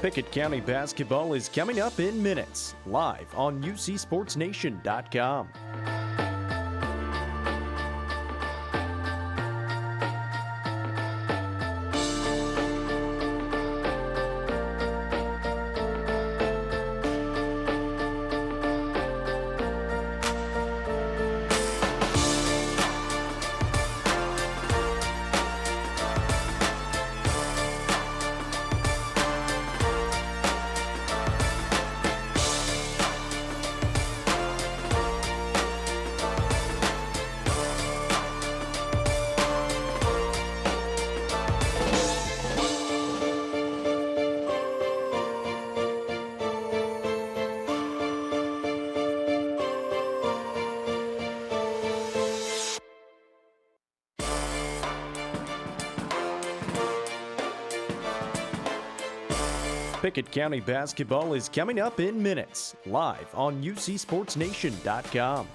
Pickett County basketball is coming up in minutes, live on UCSportsNation.com. Pickett County basketball is coming up in minutes, live on UCSportsNation.com.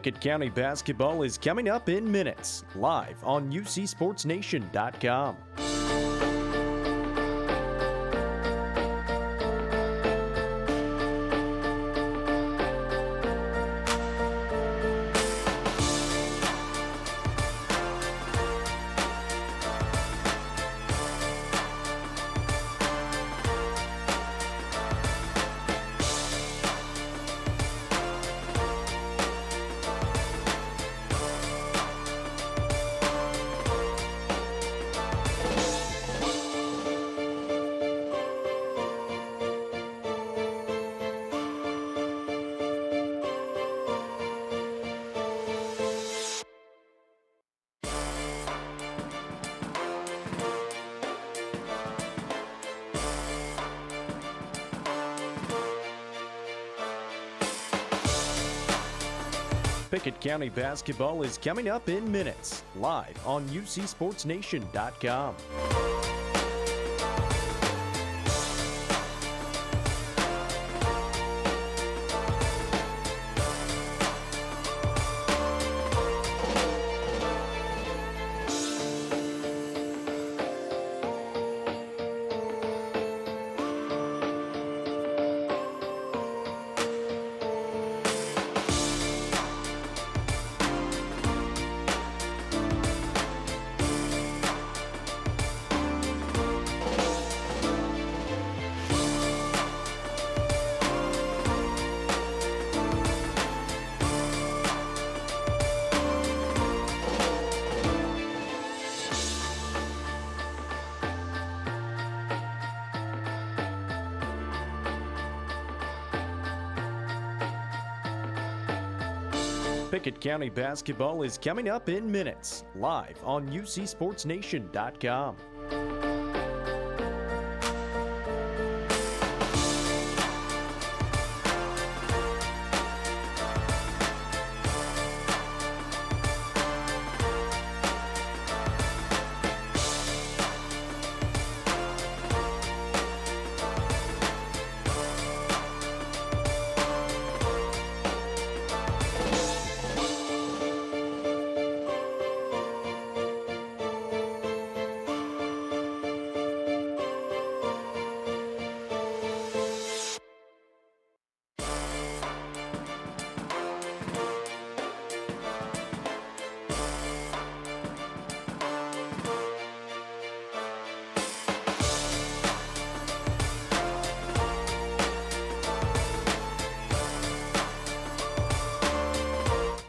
Pickett County basketball is coming up in minutes, live on UCSportsNation.com. Pickett County basketball is coming up in minutes, live on UCSportsNation.com. Pickett County basketball is coming up in minutes, live on UCSportsNation.com.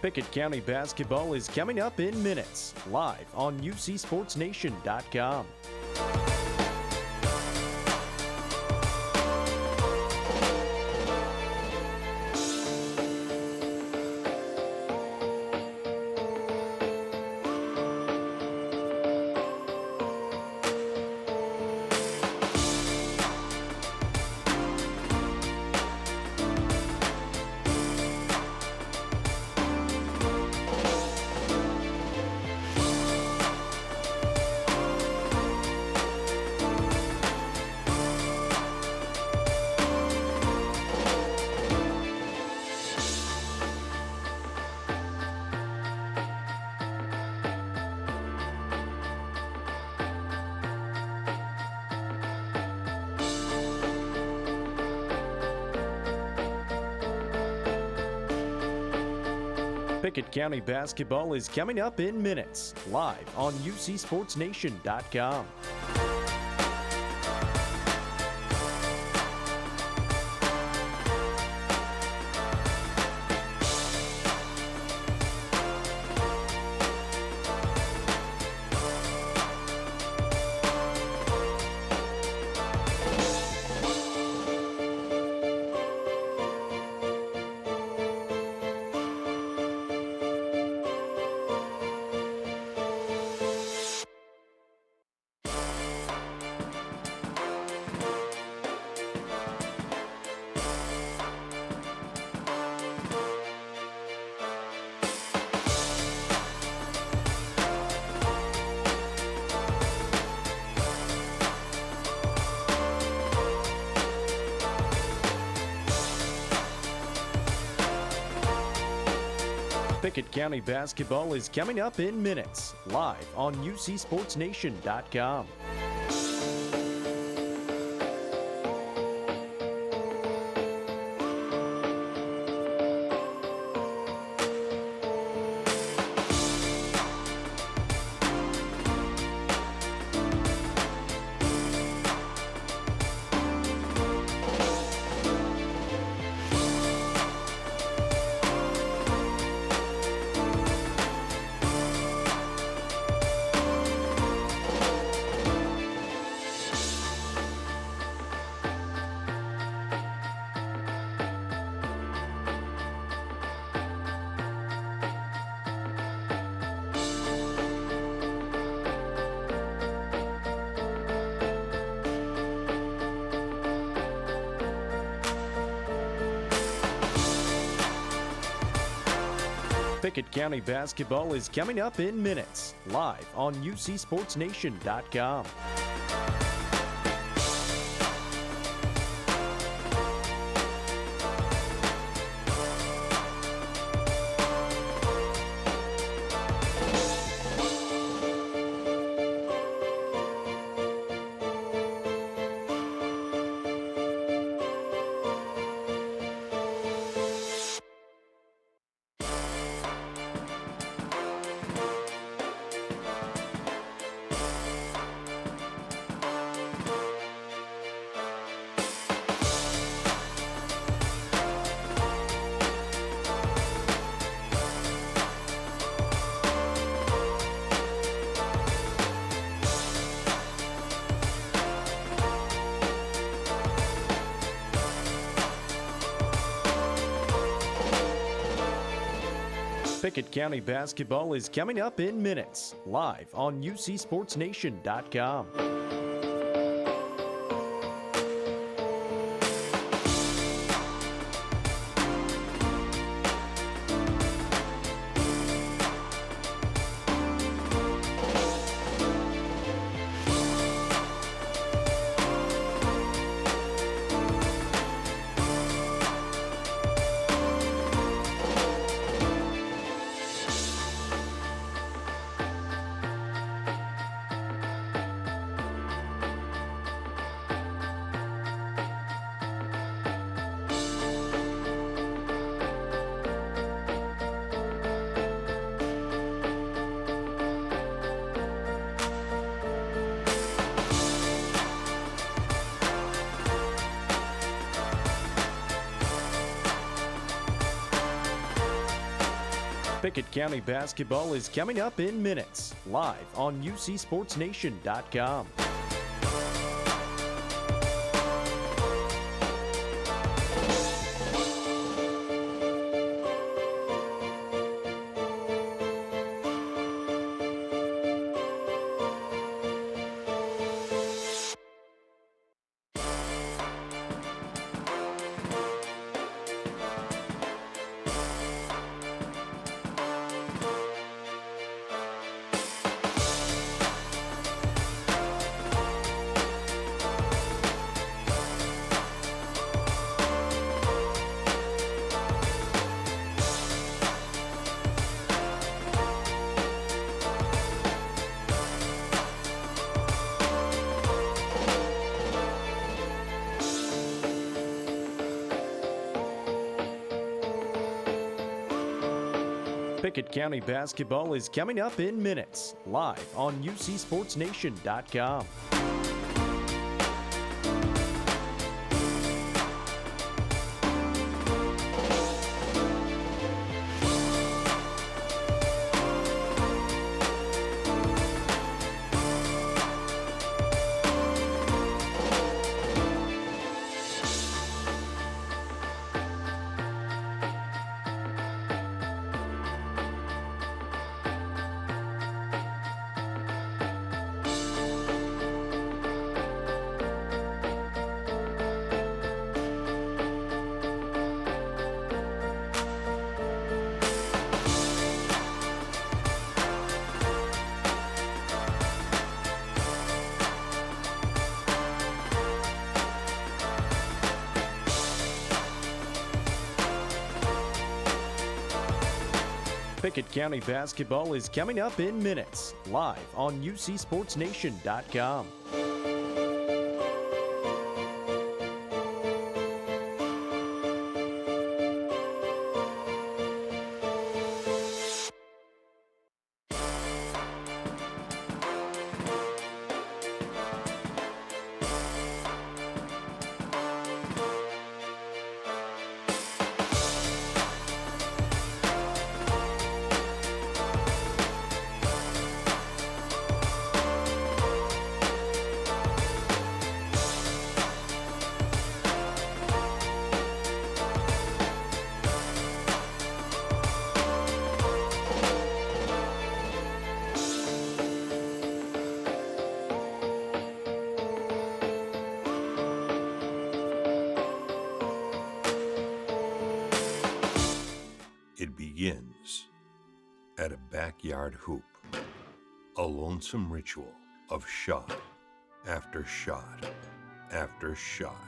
Pickett County basketball is coming up in minutes, live on UCSportsNation.com. Pickett County basketball is coming up in minutes, live on UCSportsNation.com. Pickett County basketball is coming up in minutes, live on UCSportsNation.com. Pickett County basketball is coming up in minutes, live on UCSportsNation.com. Pickett County basketball is coming up in minutes, live on UCSportsNation.com. Pickett County basketball is coming up in minutes, live on UCSportsNation.com. Pickett County basketball is coming up in minutes, live on UCSportsNation.com. Pickett County basketball is coming up in minutes, live on UCSportsNation.com. It begins at a backyard hoop, a lonesome ritual of shot after shot after shot,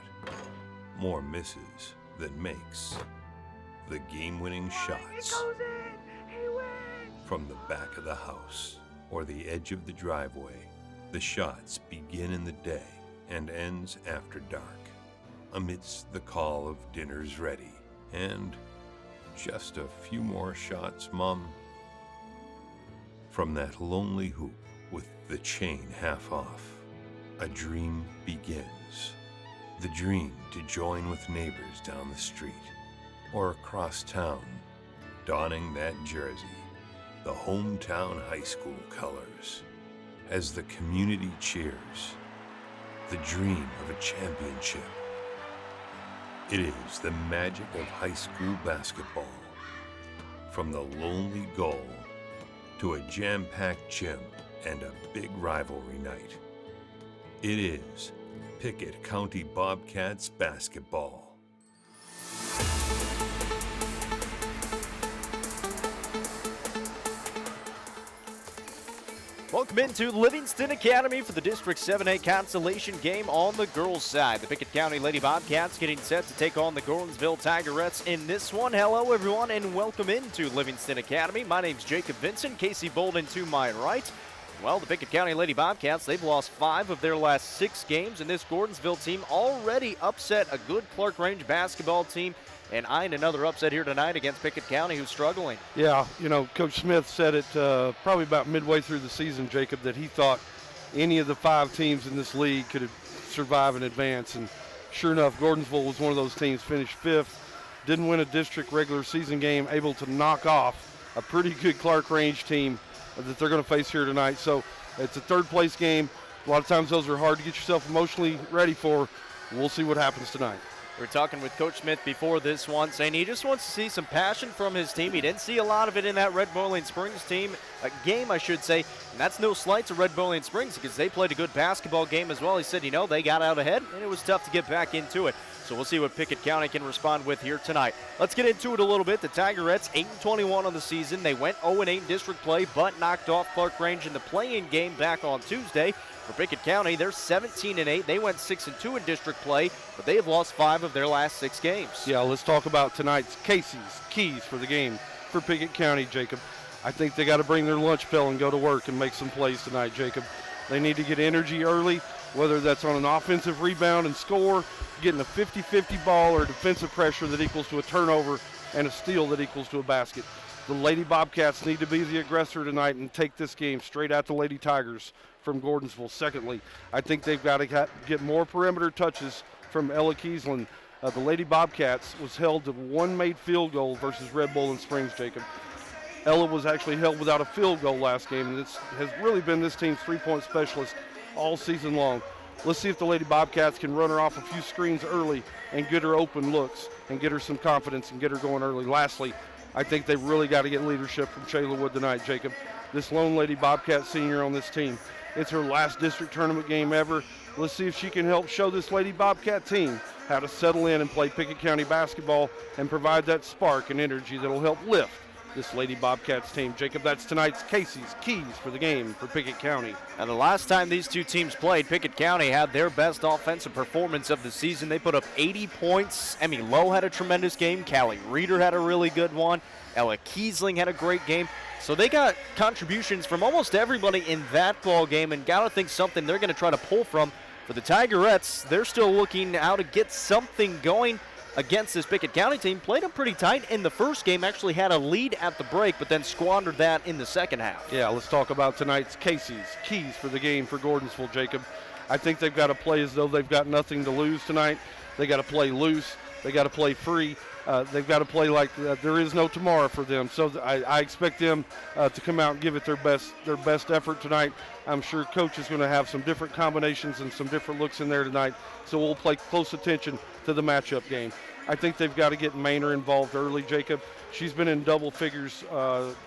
more misses than makes. The game-winning shots from the back of the house or the edge of the driveway. The shots begin in the day and ends after dark, amidst the call of dinner's ready and just a few more shots, Mom. From that lonely hoop with the chain half off, a dream begins. The dream to join with neighbors down the street or across town, donning that jersey, the hometown high school colors, as the community cheers. The dream of a championship. It is the magic of high school basketball. From the lonely goal to a jam-packed gym and a big rivalry night. It is Pickett County Bobcats basketball. Welcome into Livingston Academy for the District 7A Consolation game on the girls' side. The Pickett County Lady Bobcats getting set to take on the Gordonsville Tigerettes in this one. Hello, everyone, and welcome into Livingston Academy. My name's Jacob Vincent. Casey Bolden to my right. Well, the Pickett County Lady Bobcats, they've lost 5 of their last 6 games, and this Gordonsville team already upset a good Clark Range basketball team and eyeing another upset here tonight against Pickett County, who's struggling. Yeah, you know, Coach Smith said it probably about midway through the season, Jacob, that he thought any of the 5 teams in this league could survive and advance. And sure enough, Gordonsville was one of those teams, finished 5th, didn't win a district regular season game, able to knock off a pretty good Clark Range team that they're going to face here tonight. So it's a third-place game. A lot of times those are hard to get yourself emotionally ready for. We'll see what happens tonight. We were talking with Coach Smith before this one, saying he just wants to see some passion from his team. He didn't see a lot of it in that Red Boiling Springs game, I should say. And that's no slight to Red Boiling Springs because they played a good basketball game as well. He said, they got out ahead, and it was tough to get back into it. So we'll see what Pickett County can respond with here tonight. Let's get into it a little bit. The Tigerettes, 8-21 on the season. They went 0-8 in district play, but knocked off Clark Range in the play-in game back on Tuesday. For Pickett County, they're 17-8. They went 6-2 in district play, but they have lost 5 of their last 6 games. Yeah, let's talk about tonight's keys for the game for Pickett County, Jacob. I think they got to bring their lunch pail and go to work and make some plays tonight, Jacob. They need to get energy early, whether that's on an offensive rebound and score, getting a 50-50 ball, or defensive pressure that equals to a turnover and a steal that equals to a basket. The Lady Bobcats need to be the aggressor tonight and take this game straight at the Lady Tigers from Gordonsville. Secondly, I think they've got to get more perimeter touches from Ella Kiesland. The Lady Bobcats was held to 1 made field goal versus Red Boiling Springs, Jacob. Ella was actually held without a field goal last game, and this has really been this team's three-point specialist all season long. Let's see if the Lady Bobcats can run her off a few screens early and get her open looks and get her some confidence and get her going early. Lastly, I think they've really got to get leadership from Shayla Wood tonight, Jacob. This lone Lady Bobcat senior on this team. It's her last district tournament game ever. Let's see if she can help show this Lady Bobcat team how to settle in and play Pickett County basketball and provide that spark and energy that'll help lift this Lady Bobcats team. Jacob, that's tonight's Casey's keys for the game for Pickett County. And the last time these two teams played, Pickett County had their best offensive performance of the season. They put up 80 points. Emmy Lowe had a tremendous game. Callie Reeder had a really good one. Ella Kiesling had a great game. So they got contributions from almost everybody in that ball game, and got to think something they're going to try to pull from. For the Tigerettes, they're still looking how to get something going against this Pickett County team. Played them pretty tight in the first game, actually had a lead at the break, but then squandered that in the second half. Yeah, let's talk about tonight's Casey's keys for the game for Gordonsville, Jacob. I think they've got to play as though they've got nothing to lose tonight. They got to play loose. They got to play free. They've got to play like there is no tomorrow for them. So I expect them to come out and give it their best effort tonight. I'm sure Coach is going to have some different combinations and some different looks in there tonight. So we'll pay close attention to the matchup game. I think they've got to get Maynor involved early, Jacob. She's been in double figures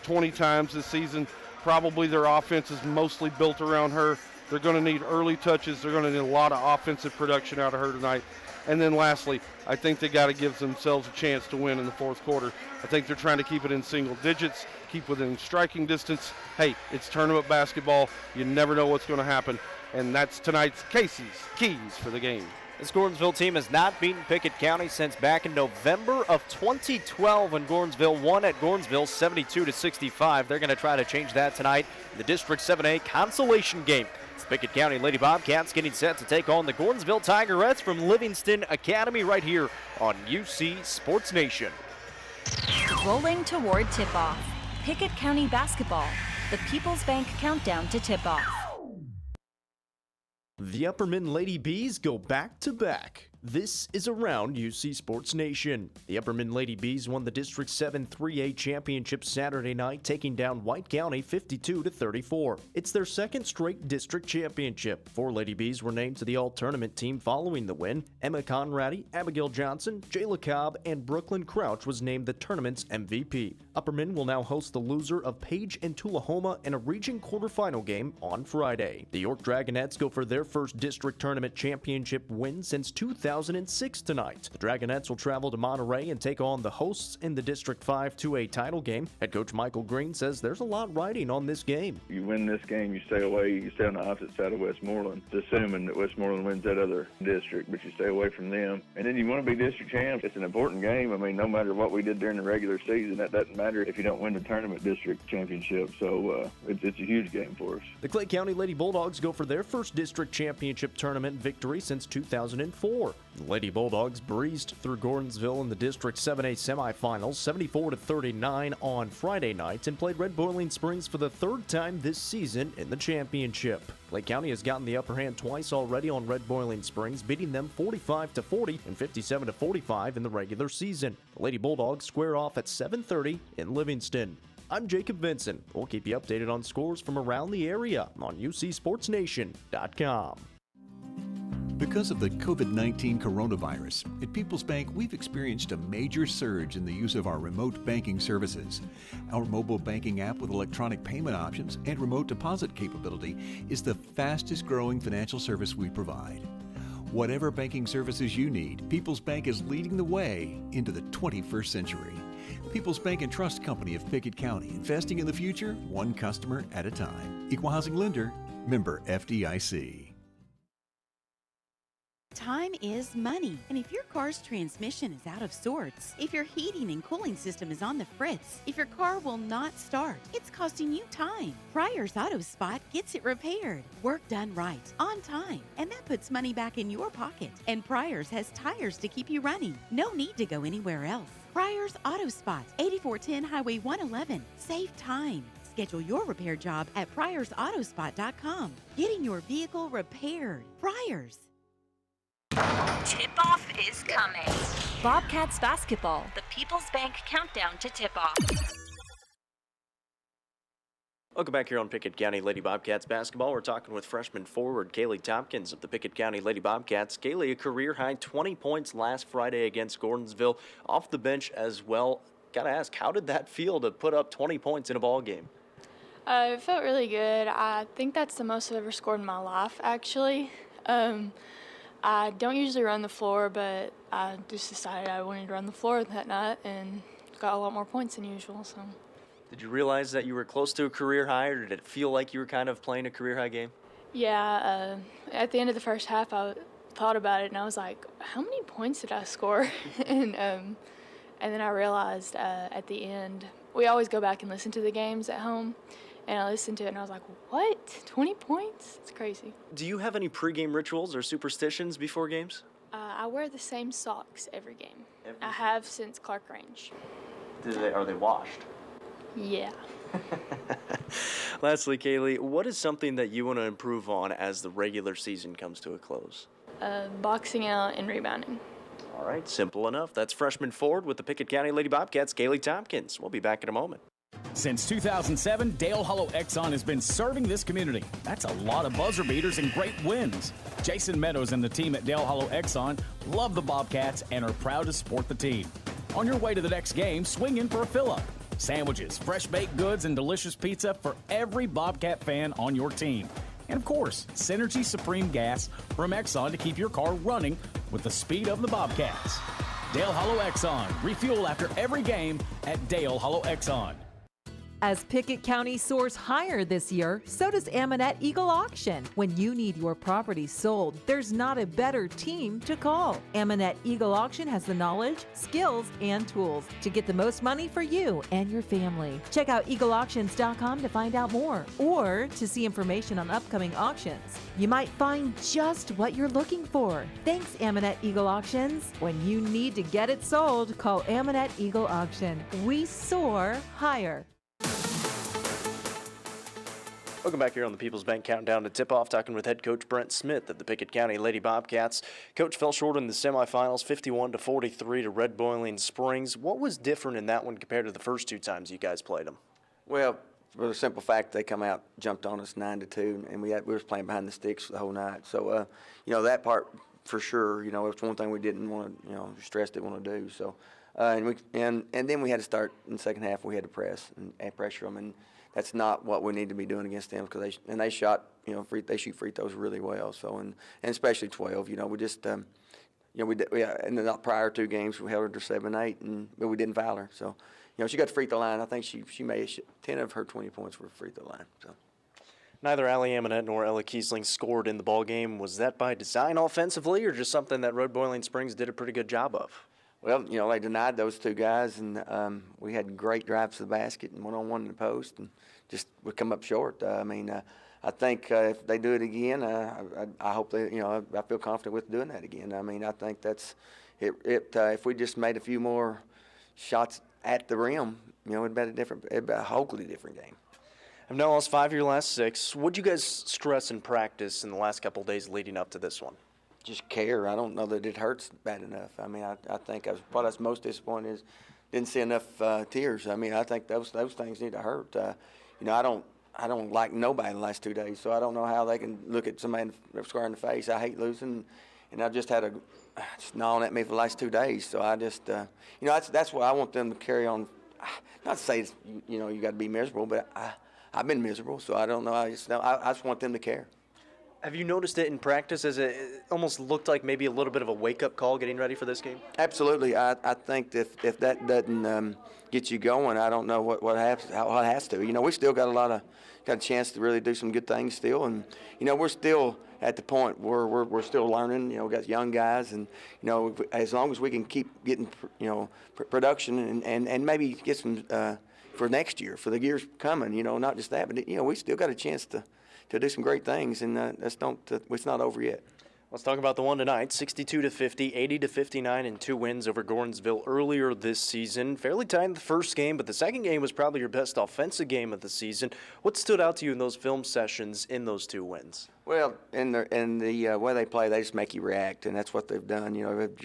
20 times this season. Probably their offense is mostly built around her. They're going to need early touches. They're going to need a lot of offensive production out of her tonight. And then lastly, I think they got to give themselves a chance to win in the fourth quarter. I think they're trying to keep it in single digits, keep within striking distance. Hey, it's tournament basketball. You never know what's going to happen. And that's tonight's Casey's keys for the game. This Gordonsville team has not beaten Pickett County since back in November of 2012 when Gordonsville won at Gordonsville 72-65. They're going to try to change that tonight in the District 7A Consolation game. It's the Pickett County Lady Bobcats getting set to take on the Gordonsville Tigerettes from Livingston Academy right here on UC Sports Nation. Rolling toward tip-off. Pickett County basketball. The People's Bank countdown to tip-off. The Upperman Lady Bees go back-to-back. This is Around UC Sports Nation. The Upperman Lady Bees won the District 7 3A championship Saturday night, taking down White County 52-34. It's their second straight district championship. 4 Lady Bees were named to the all-tournament team following the win. Emma Conradi, Abigail Johnson, Jayla Cobb, and Brooklyn Crouch was named the tournament's MVP. Upperman will now host the loser of Page and Tullahoma in a region quarterfinal game on Friday. The York Dragonettes go for their first district tournament championship win since 2006 tonight. The Dragonettes will travel to Monterey and take on the hosts in the District 5 2A title game. Head coach Michael Green says there's a lot riding on this game. You win this game, you stay away, you stay on the opposite side of Westmoreland. It's assuming that Westmoreland wins that other district, but you stay away from them. And then you want to be district champs. It's an important game. I mean, no matter what we did during the regular season, that doesn't matter if you don't win the tournament district championship. So it's a huge game for us. The Clay County Lady Bulldogs go for their first district championship tournament victory since 2004. The Lady Bulldogs breezed through Gordonsville in the District 7A semifinals 74-39 on Friday night and played Red Boiling Springs for the third time this season in the championship. Clay County has gotten the upper hand twice already on Red Boiling Springs, beating them 45-40 and 57-45 in the regular season. The Lady Bulldogs square off at 7:30 in Livingston. I'm Jacob Vincent. We'll keep you updated on scores from around the area on UCSportsNation.com. Because of the COVID-19 coronavirus, at People's Bank, we've experienced a major surge in the use of our remote banking services. Our mobile banking app with electronic payment options and remote deposit capability is the fastest growing financial service we provide. Whatever banking services you need, People's Bank is leading the way into the 21st century. People's Bank and Trust Company of Pickett County, investing in the future, one customer at a time. Equal housing lender, member FDIC. Time is money, and if your car's transmission is out of sorts, if your heating and cooling system is on the fritz, if your car will not start, it's costing you time. Pryor's Auto Spot gets it repaired, work done right, on time, and that puts money back in your pocket. And Pryor's has tires to keep you running. No need to go anywhere else. Pryor's Auto Spot, 8410 Highway 111. Save time. Schedule your repair job at pryorsautospot.com. Getting your vehicle repaired. Pryor's. Tip-off is coming. Bobcats basketball, the People's Bank countdown to tip-off. Welcome back here on Pickett County Lady Bobcats basketball. We're talking with freshman forward Kaylee Tompkins of the Pickett County Lady Bobcats. Kaylee, a career-high 20 points last Friday against Gordonsville, off the bench as well. Got to ask, how did that feel to put up 20 points in a ball game? It felt really good. I think that's the most I've ever scored in my life, actually. I don't usually run the floor, but I just decided I wanted to run the floor that night and got a lot more points than usual. So, Did you realize that you were close to a career high, or did it feel like you were kind of playing a career high game? yeah, at the end of the first half, I thought about it and I was like, how many points did I score? and then I realized at the end, we always go back and listen to the games at home. And I listened to it and I was like, what? 20 points? It's crazy. Do you have any pregame rituals or superstitions before games? I wear the same socks every game. I have since Clark Range. Are they washed? Yeah. Lastly, Kaylee, what is something that you want to improve on as the regular season comes to a close? Boxing out and rebounding. All right, simple enough. That's freshman forward with the Pickett County Lady Bobcats, Kaylee Tompkins. We'll be back in a moment. Since 2007, Dale Hollow Exxon has been serving this community. That's a lot of buzzer beaters and great wins. Jason Meadows and the team at Dale Hollow Exxon love the Bobcats and are proud to support the team. On your way to the next game, swing in for a fill-up. Sandwiches, fresh baked goods, and delicious pizza for every Bobcat fan on your team. And of course, Synergy Supreme Gas from Exxon to keep your car running with the speed of the Bobcats. Dale Hollow Exxon. Refuel after every game at Dale Hollow Exxon. As Pickett County soars higher this year, so does Aminette Eagle Auction. When you need your property sold, there's not a better team to call. Aminette Eagle Auction has the knowledge, skills, and tools to get the most money for you and your family. Check out eagleauctions.com to find out more or to see information on upcoming auctions. You might find just what you're looking for. Thanks, Aminette Eagle Auctions. When you need to get it sold, call Aminette Eagle Auction. We soar higher. Welcome back here on the People's Bank Countdown to Tip-Off, talking with head coach Brent Smith of the Pickett County Lady Bobcats. Coach fell short in the semifinals, 51-43 to Red Boiling Springs. What was different in that one compared to the first two times you guys played them? Well, for the simple fact they come out, jumped on us 9-2, and we were playing behind the sticks the whole night. So, that part for sure, it's one thing we didn't want to, stress didn't want to do. So, and then we had to start in the second half. We had to press and pressure them, and that's not what we need to be doing against them because they shot, they shoot free throws really well. So and especially 12, we just, in the prior two games we held her to 7-8, but we didn't foul her. So, she got the free throw line. I think she made 10 of her 20 points were free throw line. So. Neither Allie Aminette nor Ella Kiesling scored in the ball game. Was that by design offensively, or just something that Red Boiling Springs did a pretty good job of? Well, they denied those two guys, and we had great drives to the basket and one-on-one in the post, and just would come up short. I think if they do it again, I hope they, I feel confident with doing that again. I think that's it. If we just made a few more shots at the rim, it'd be a wholly different game. I've now lost 5 of your last 6. What'd you guys stress in practice in the last couple of days leading up to this one? Just care. I don't know that it hurts bad enough. I think what I was most disappointed is didn't see enough tears. I mean, I think those things need to hurt. I don't like nobody in the last 2 days, so I don't know how they can look at somebody square in the face. I hate losing, and I've just had just gnawing at me for the last 2 days. So I just, that's what I want them to carry on. Not to say, you got to be miserable, but I've been miserable, so I don't know. I just want them to care. Have you noticed it in practice as it almost looked like maybe a little bit of a wake-up call getting ready for this game? Absolutely. I think if that doesn't get you going, I don't know what has to. We still got a chance to really do some good things still, and we're still at the point where we're still learning. We got young guys, and as long as we can keep getting production and maybe get some for next year, for the years coming, not just that, but we still got a chance to do some great things, and it's not over yet. Let's talk about the one tonight, 62-50, 80-59, and 2 wins over Gordonsville earlier this season. Fairly tight in the first game, but the second game was probably your best offensive game of the season. What stood out to you in those film sessions in those 2 wins? Well, in the way they play, they just make you react, and that's what they've done.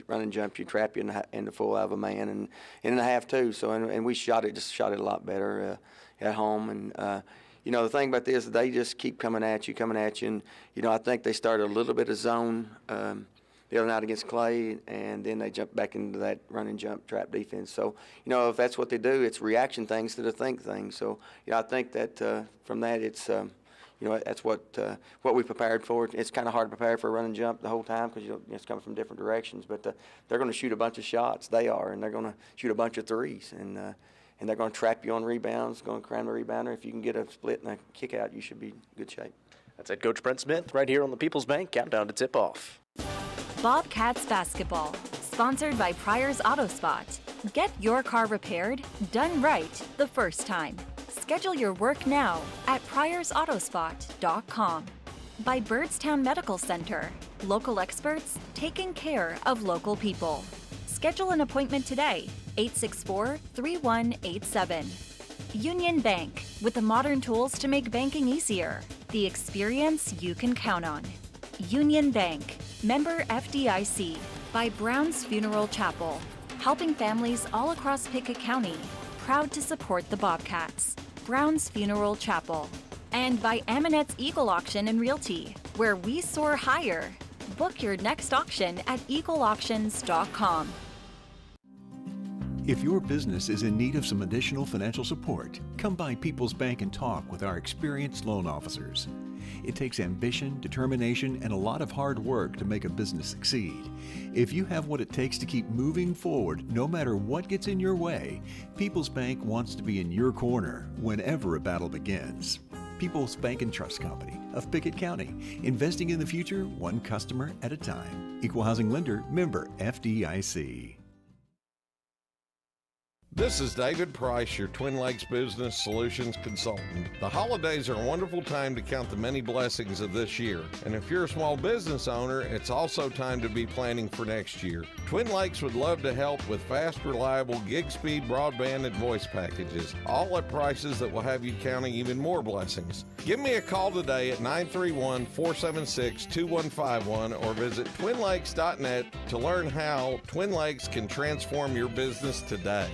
Run and jump, you trap you in the full out of a man, and in the half too. So, and we shot it a lot better at home, and. The thing about this, they just keep coming at you, and, I think they started a little bit of zone the other night against Clay, and then they jump back into that run and jump trap defense. So, if that's what they do, it's reaction things to the think things. So, I think that from that, it's, that's what we prepared for. It's kind of hard to prepare for a run and jump the whole time because it's coming from different directions. But they're going to shoot a bunch of shots. They are, and they're going to shoot a bunch of threes. And they're going to trap you on rebounds, going to cram the rebounder. If you can get a split and a kick out, you should be in good shape. That's head coach Brent Smith right here on the People's Bank Countdown to Tip-Off. Bobcats basketball, sponsored by Pryor's Auto Spot. Get your car repaired, done right the first time. Schedule your work now at pryorsautospot.com. By Byrdstown Medical Center, local experts taking care of local people. Schedule an appointment today, 864-3187. Union Bank, with the modern tools to make banking easier. The experience you can count on. Union Bank, member FDIC. By Brown's Funeral Chapel, helping families all across Pickett County. Proud to support the Bobcats. Brown's Funeral Chapel. And by Aminette's Eagle Auction and Realty, where we soar higher. Book your next auction at eagleauctions.com. If your business is in need of some additional financial support, come by People's Bank and talk with our experienced loan officers. It takes ambition, determination, and a lot of hard work to make a business succeed. If you have what it takes to keep moving forward, no matter what gets in your way, People's Bank wants to be in your corner whenever a battle begins. People's Bank and Trust Company of Pickett County, investing in the future one customer at a time. Equal housing lender, member FDIC. This is David Price, your Twin Lakes Business Solutions Consultant. The holidays are a wonderful time to count the many blessings of this year. And if you're a small business owner, it's also time to be planning for next year. Twin Lakes would love to help with fast, reliable gig speed broadband and voice packages, all at prices that will have you counting even more blessings. Give me a call today at 931-476-2151 or visit twinlakes.net to learn how Twin Lakes can transform your business today.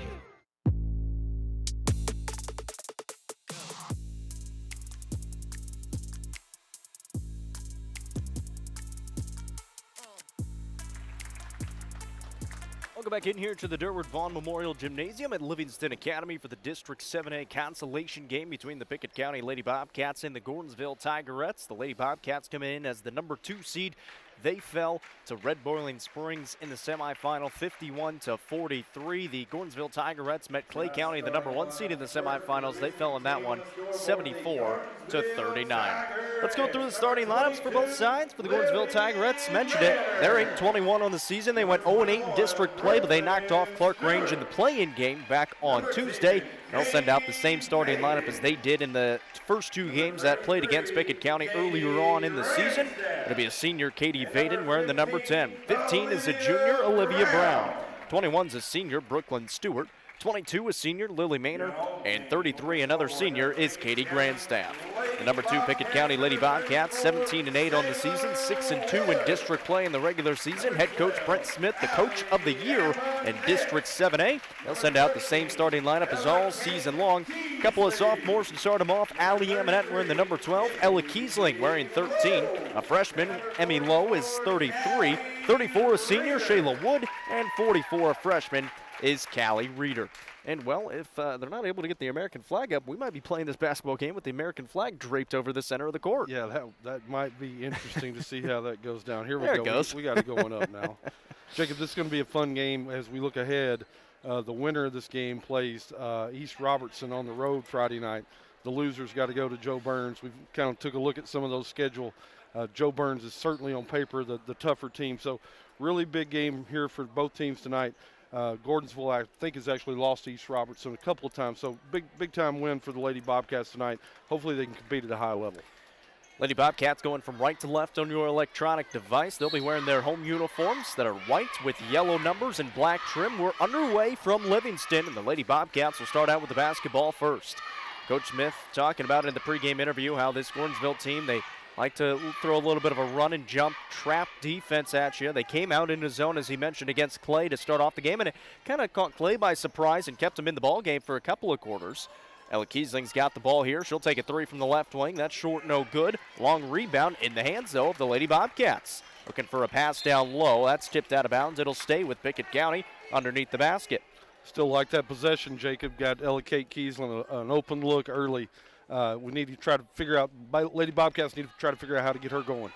Welcome back in here to the Durward Vaughn Memorial Gymnasium at Livingston Academy for the District 7A consolation game between the Pickett County Lady Bobcats and the Gordonsville Tigerettes. The Lady Bobcats come in as the number 2 seed. They fell to Red Boiling Springs in the semifinal, 51-43. The Gordonsville Tigerettes met Clay County, the number 1 seed in the semifinals. They fell in that one, 74-39. Let's go through the starting lineups for both sides. For the Gordonsville Tigerettes, mentioned it, they're 8-21 on the season. They went 0-8 in district play, but they knocked off Clark Range in the play-in game back on Tuesday. They'll send out the same starting lineup as they did in the first 2 games that played against Pickett County earlier on in the season. It'll be a senior, Katie Vaden, wearing the number 10. 15 is a junior, Olivia Brown. 21 is a senior, Brooklyn Stewart. 22 is senior, Lily Maynard. And 33, another senior, is Katie Grandstaff. The number 2 Pickett County Lady Bobcats, 17-8 on the season, 6-2 in district play in the regular season. Head coach Brent Smith, the coach of the year in District 7A. They'll send out the same starting lineup as all season long. A couple of sophomores to start them off. Allie Amonette wearing the number 12. Ella Kiesling wearing 13. A freshman, Emmy Lowe, is 33. 34, a senior, Shayla Wood. And 44, a freshman, is Callie Reeder. And, well, if they're not able to get the American flag up, we might be playing this basketball game with the American flag draped over the center of the court. Yeah, that might be interesting to see how that goes down. Here we there go. It goes. We got it going up now. Jacob, this is going to be a fun game as we look ahead. The winner of this game plays East Robertson on the road Friday night. The losers got to go to Joe Burns. We've kind of took a look at some of those schedule. Joe Burns is certainly on paper the tougher team. So really big game here for both teams tonight. Gordonsville, I think, has actually lost to East Robertson a couple of times. So big time win for the Lady Bobcats tonight. Hopefully they can compete at a high level. Lady Bobcats going from right to left on your electronic device. They'll be wearing their home uniforms that are white with yellow numbers and black trim. We're underway from Livingston, and the Lady Bobcats will start out with the basketball first. Coach Smith talking about in the pregame interview how this Gordonsville team, they like to throw a little bit of a run and jump trap defense at you. They came out into zone, as he mentioned, against Clay to start off the game, and it kind of caught Clay by surprise and kept him in the ball game for a couple of quarters. Ella Kiesling's got the ball here. She'll take a three from the left wing. That's short, no good. Long rebound in the hands, though, of the Lady Bobcats. Looking for a pass down low. That's tipped out of bounds. It'll stay with Pickett County underneath the basket. Still like that possession, Jacob. Got Ella Kate Kiesling an open look early. We need to try to figure out, Lady Bobcats need to try to figure out how to get her going.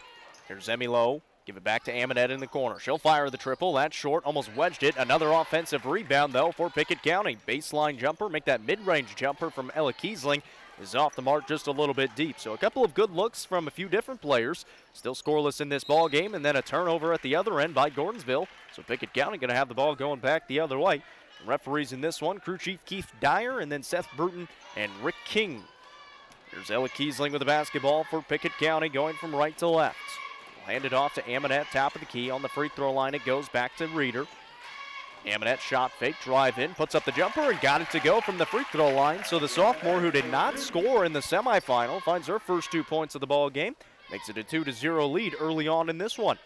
Here's Emmy Lowe. Give it back to Amonette in the corner. She'll fire the triple. That's short, almost wedged it. Another offensive rebound, though, for Pickett County. Baseline jumper, make that mid-range jumper from Ella Kiesling is off the mark just a little bit deep. So a couple of good looks from a few different players. Still scoreless in this ball game, and then a turnover at the other end by Gordonsville. So Pickett County going to have the ball going back the other way. Referees in this one, crew chief Keith Dyer, and then Seth Bruton and Rick King. Here's Ella Kiesling with the basketball for Pickett County, going from right to left. We'll hand it off to Amonette, top of the key. On the free throw line, it goes back to Reeder. Amonette shot fake, drive in, puts up the jumper, and got it to go from the free throw line. So the sophomore, who did not score in the semifinal, finds her first 2 points of the ball game. Makes it a 2-0 lead early on in this one.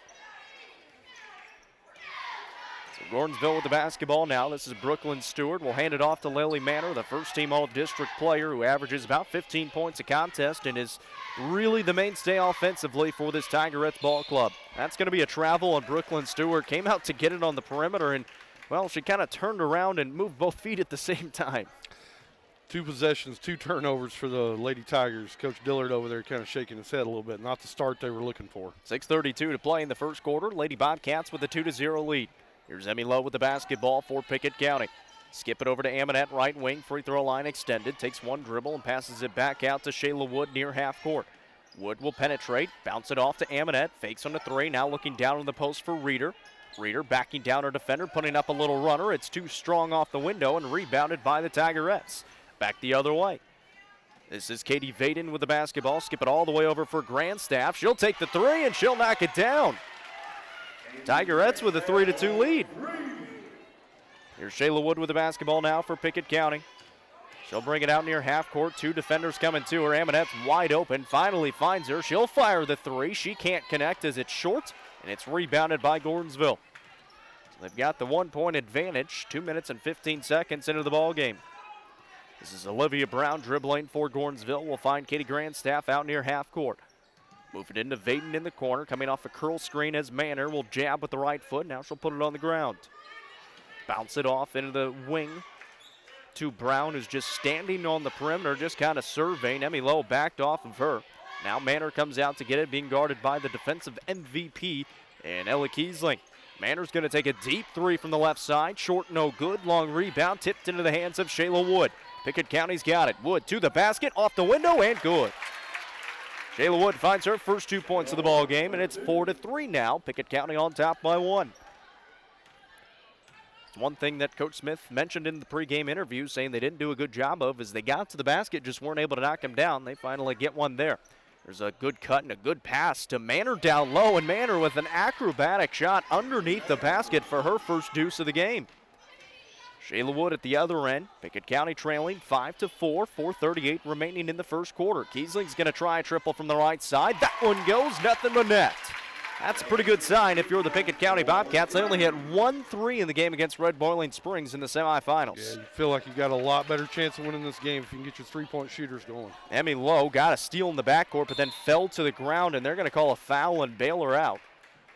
Gordonsville with the basketball now. This is Brooklyn Stewart. We'll hand it off to Lily Manor, the first-team All-District player who averages about 15 points a contest and is really the mainstay offensively for this Tigerettes ball club. That's going to be a travel, and Brooklyn Stewart came out to get it on the perimeter, and, well, she kind of turned around and moved both feet at the same time. 2 possessions, 2 turnovers for the Lady Tigers. Coach Dillard over there kind of shaking his head a little bit. Not the start they were looking for. 6:32 to play in the first quarter. Lady Bobcats with a 2-0 lead. Here's Emmy Lowe with the basketball for Pickett County. Skip it over to Amonette, right wing, free throw line extended. Takes one dribble and passes it back out to Shayla Wood near half court. Wood will penetrate, bounce it off to Amonette. Fakes on the three, now looking down on the post for Reeder. Reeder backing down her defender, putting up a little runner. It's too strong off the window and rebounded by the Tigerettes. Back the other way. This is Katie Vaden with the basketball. Skip it all the way over for Grandstaff. She'll take the three and she'll knock it down. Tigerettes with a 3-2 lead. Here's Shayla Wood with the basketball now for Pickett County. She'll bring it out near half court. 2 defenders coming to her. Amonette's wide open. Finally finds her. She'll fire the three. She can't connect as it's short, and it's rebounded by Gordonsville. So they've got the 1-point advantage. 2 minutes and 15 seconds into the ball game. This is Olivia Brown dribbling for Gordonsville. We'll find Katie Grandstaff out near half court. Move it into Vaden in the corner, coming off a curl screen as Manor will jab with the right foot. Now she'll put it on the ground. Bounce it off into the wing to Brown, who's just standing on the perimeter, just kind of surveying. Emmy Lowe backed off of her. Now Manor comes out to get it, being guarded by the defensive MVP and Ella Kiesling. Manor's going to take a deep three from the left side. Short, no good. Long rebound, tipped into the hands of Shayla Wood. Pickett County's got it. Wood to the basket, off the window, and good. Shayla Wood finds her first 2 points of the ball game, and it's 4-3 now. Pickett County on top by 1. One thing that Coach Smith mentioned in the pregame interview, saying they didn't do a good job of, is they got to the basket, just weren't able to knock him down. They finally get one there. There's a good cut and a good pass to Manor down low, and Manor with an acrobatic shot underneath the basket for her first deuce of the game. Shayla Wood at the other end. Pickett County trailing 5-4, 4:38 remaining in the first quarter. Kiesling's going to try a triple from the right side. That one goes nothing but net. That's a pretty good sign if you're the Pickett County Bobcats. They only hit 1-3 in the game against Red Boiling Springs in the semifinals. Yeah, you feel like you've got a lot better chance of winning this game if you can get your three-point shooters going. Emmy Lowe got a steal in the backcourt, but then fell to the ground, and they're going to call a foul and bail her out.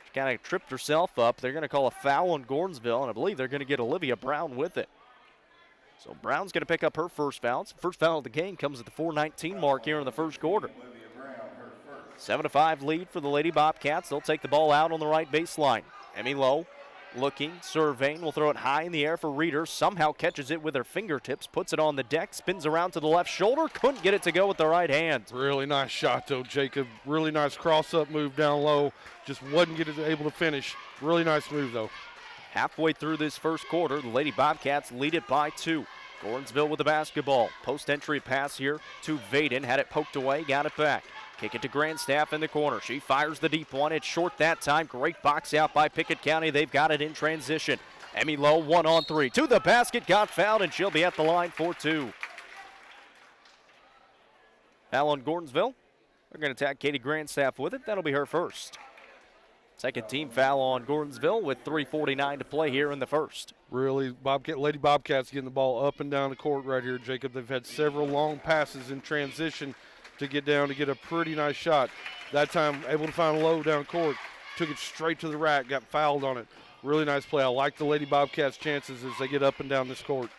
She kind of tripped herself up. They're going to call a foul on Gordonsville, and I believe they're going to get Olivia Brown with it. So Brown's going to pick up her first foul. First foul of the game comes at the 4:19 mark here in the first quarter. 7-5 lead for the Lady Bobcats. They'll take the ball out on the right baseline. Emmy Lowe looking, surveying, will throw it high in the air for Reeder. Somehow catches it with her fingertips, puts it on the deck, spins around to the left shoulder. Couldn't get it to go with the right hand. Really nice shot, though, Jacob. Really nice cross-up move down low. Just wasn't able to finish. Really nice move, though. Halfway through this first quarter, the Lady Bobcats lead it by 2. Gordonsville with the basketball. Post-entry pass here to Vaden. Had it poked away, got it back. Kick it to Grandstaff in the corner. She fires the deep one. It's short that time. Great box out by Pickett County. They've got it in transition. Emmy Lowe, 1-on-3. To the basket, got fouled, and she'll be at the line for 2. Foul on Gordonsville. They're going to tag Katie Grandstaff with it. That'll be her first. Second team foul on Gordonsville with 3:49 to play here in the first. Really, Lady Bobcats getting the ball up and down the court right here, Jacob. They've had several long passes in transition to get down to get a pretty nice shot. That time, able to find a low down court, took it straight to the rack, got fouled on it. Really nice play. I like the Lady Bobcats' chances as they get up and down this court.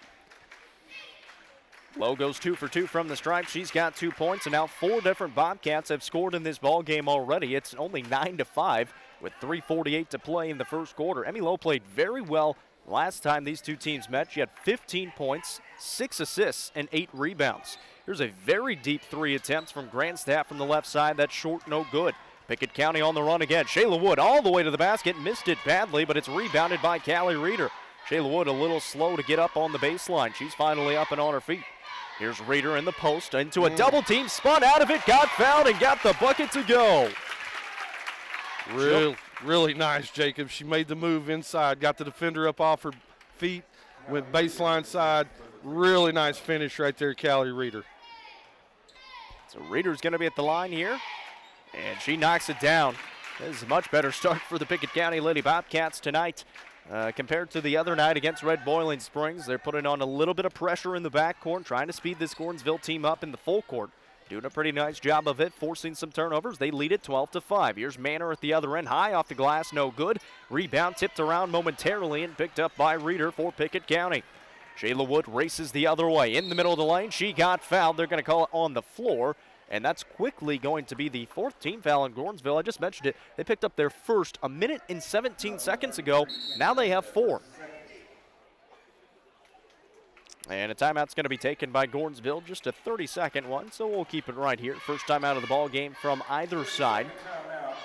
Lowe goes 2 for 2 from the stripe. She's got 2 points, and now 4 different Bobcats have scored in this ball game already. It's only 9-5 with 3:48 to play in the first quarter. Emmy Lowe played very well last time these two teams met. She had 15 points, 6 assists, and 8 rebounds. Here's a very deep 3 attempts from Grandstaff from the left side. That's short, no good. Pickett County on the run again. Shayla Wood all the way to the basket, missed it badly, but it's rebounded by Callie Reeder. Shayla Wood a little slow to get up on the baseline. She's finally up and on her feet. Here's Reeder in the post, into a double team, spun out of it, got fouled, and got the bucket to go. Really nice, Jacob. She made the move inside, got the defender up off her feet, went baseline side. Really nice finish right there, Callie Reeder. So Reeder's going to be at the line here, and she knocks it down. This is a much better start for the Pickett County Lady Bobcats tonight. Compared to the other night against Red Boiling Springs, they're putting on a little bit of pressure in the backcourt, trying to speed this Gordonsville team up in the full court. Doing a pretty nice job of it, forcing some turnovers. They lead it 12-5. Here's Manor at the other end, high off the glass, no good. Rebound tipped around momentarily and picked up by Reeder for Pickett County. Shayla Wood races the other way. In the middle of the lane, she got fouled. They're going to call it on the floor, and that's quickly going to be the 4th team foul in Gordonsville. I just mentioned it. They picked up their first a minute and 17 seconds ago. Now they have 4. And a timeout's going to be taken by Gordonsville, just a 30-second one, so we'll keep it right here. First time out of the ball game from either side.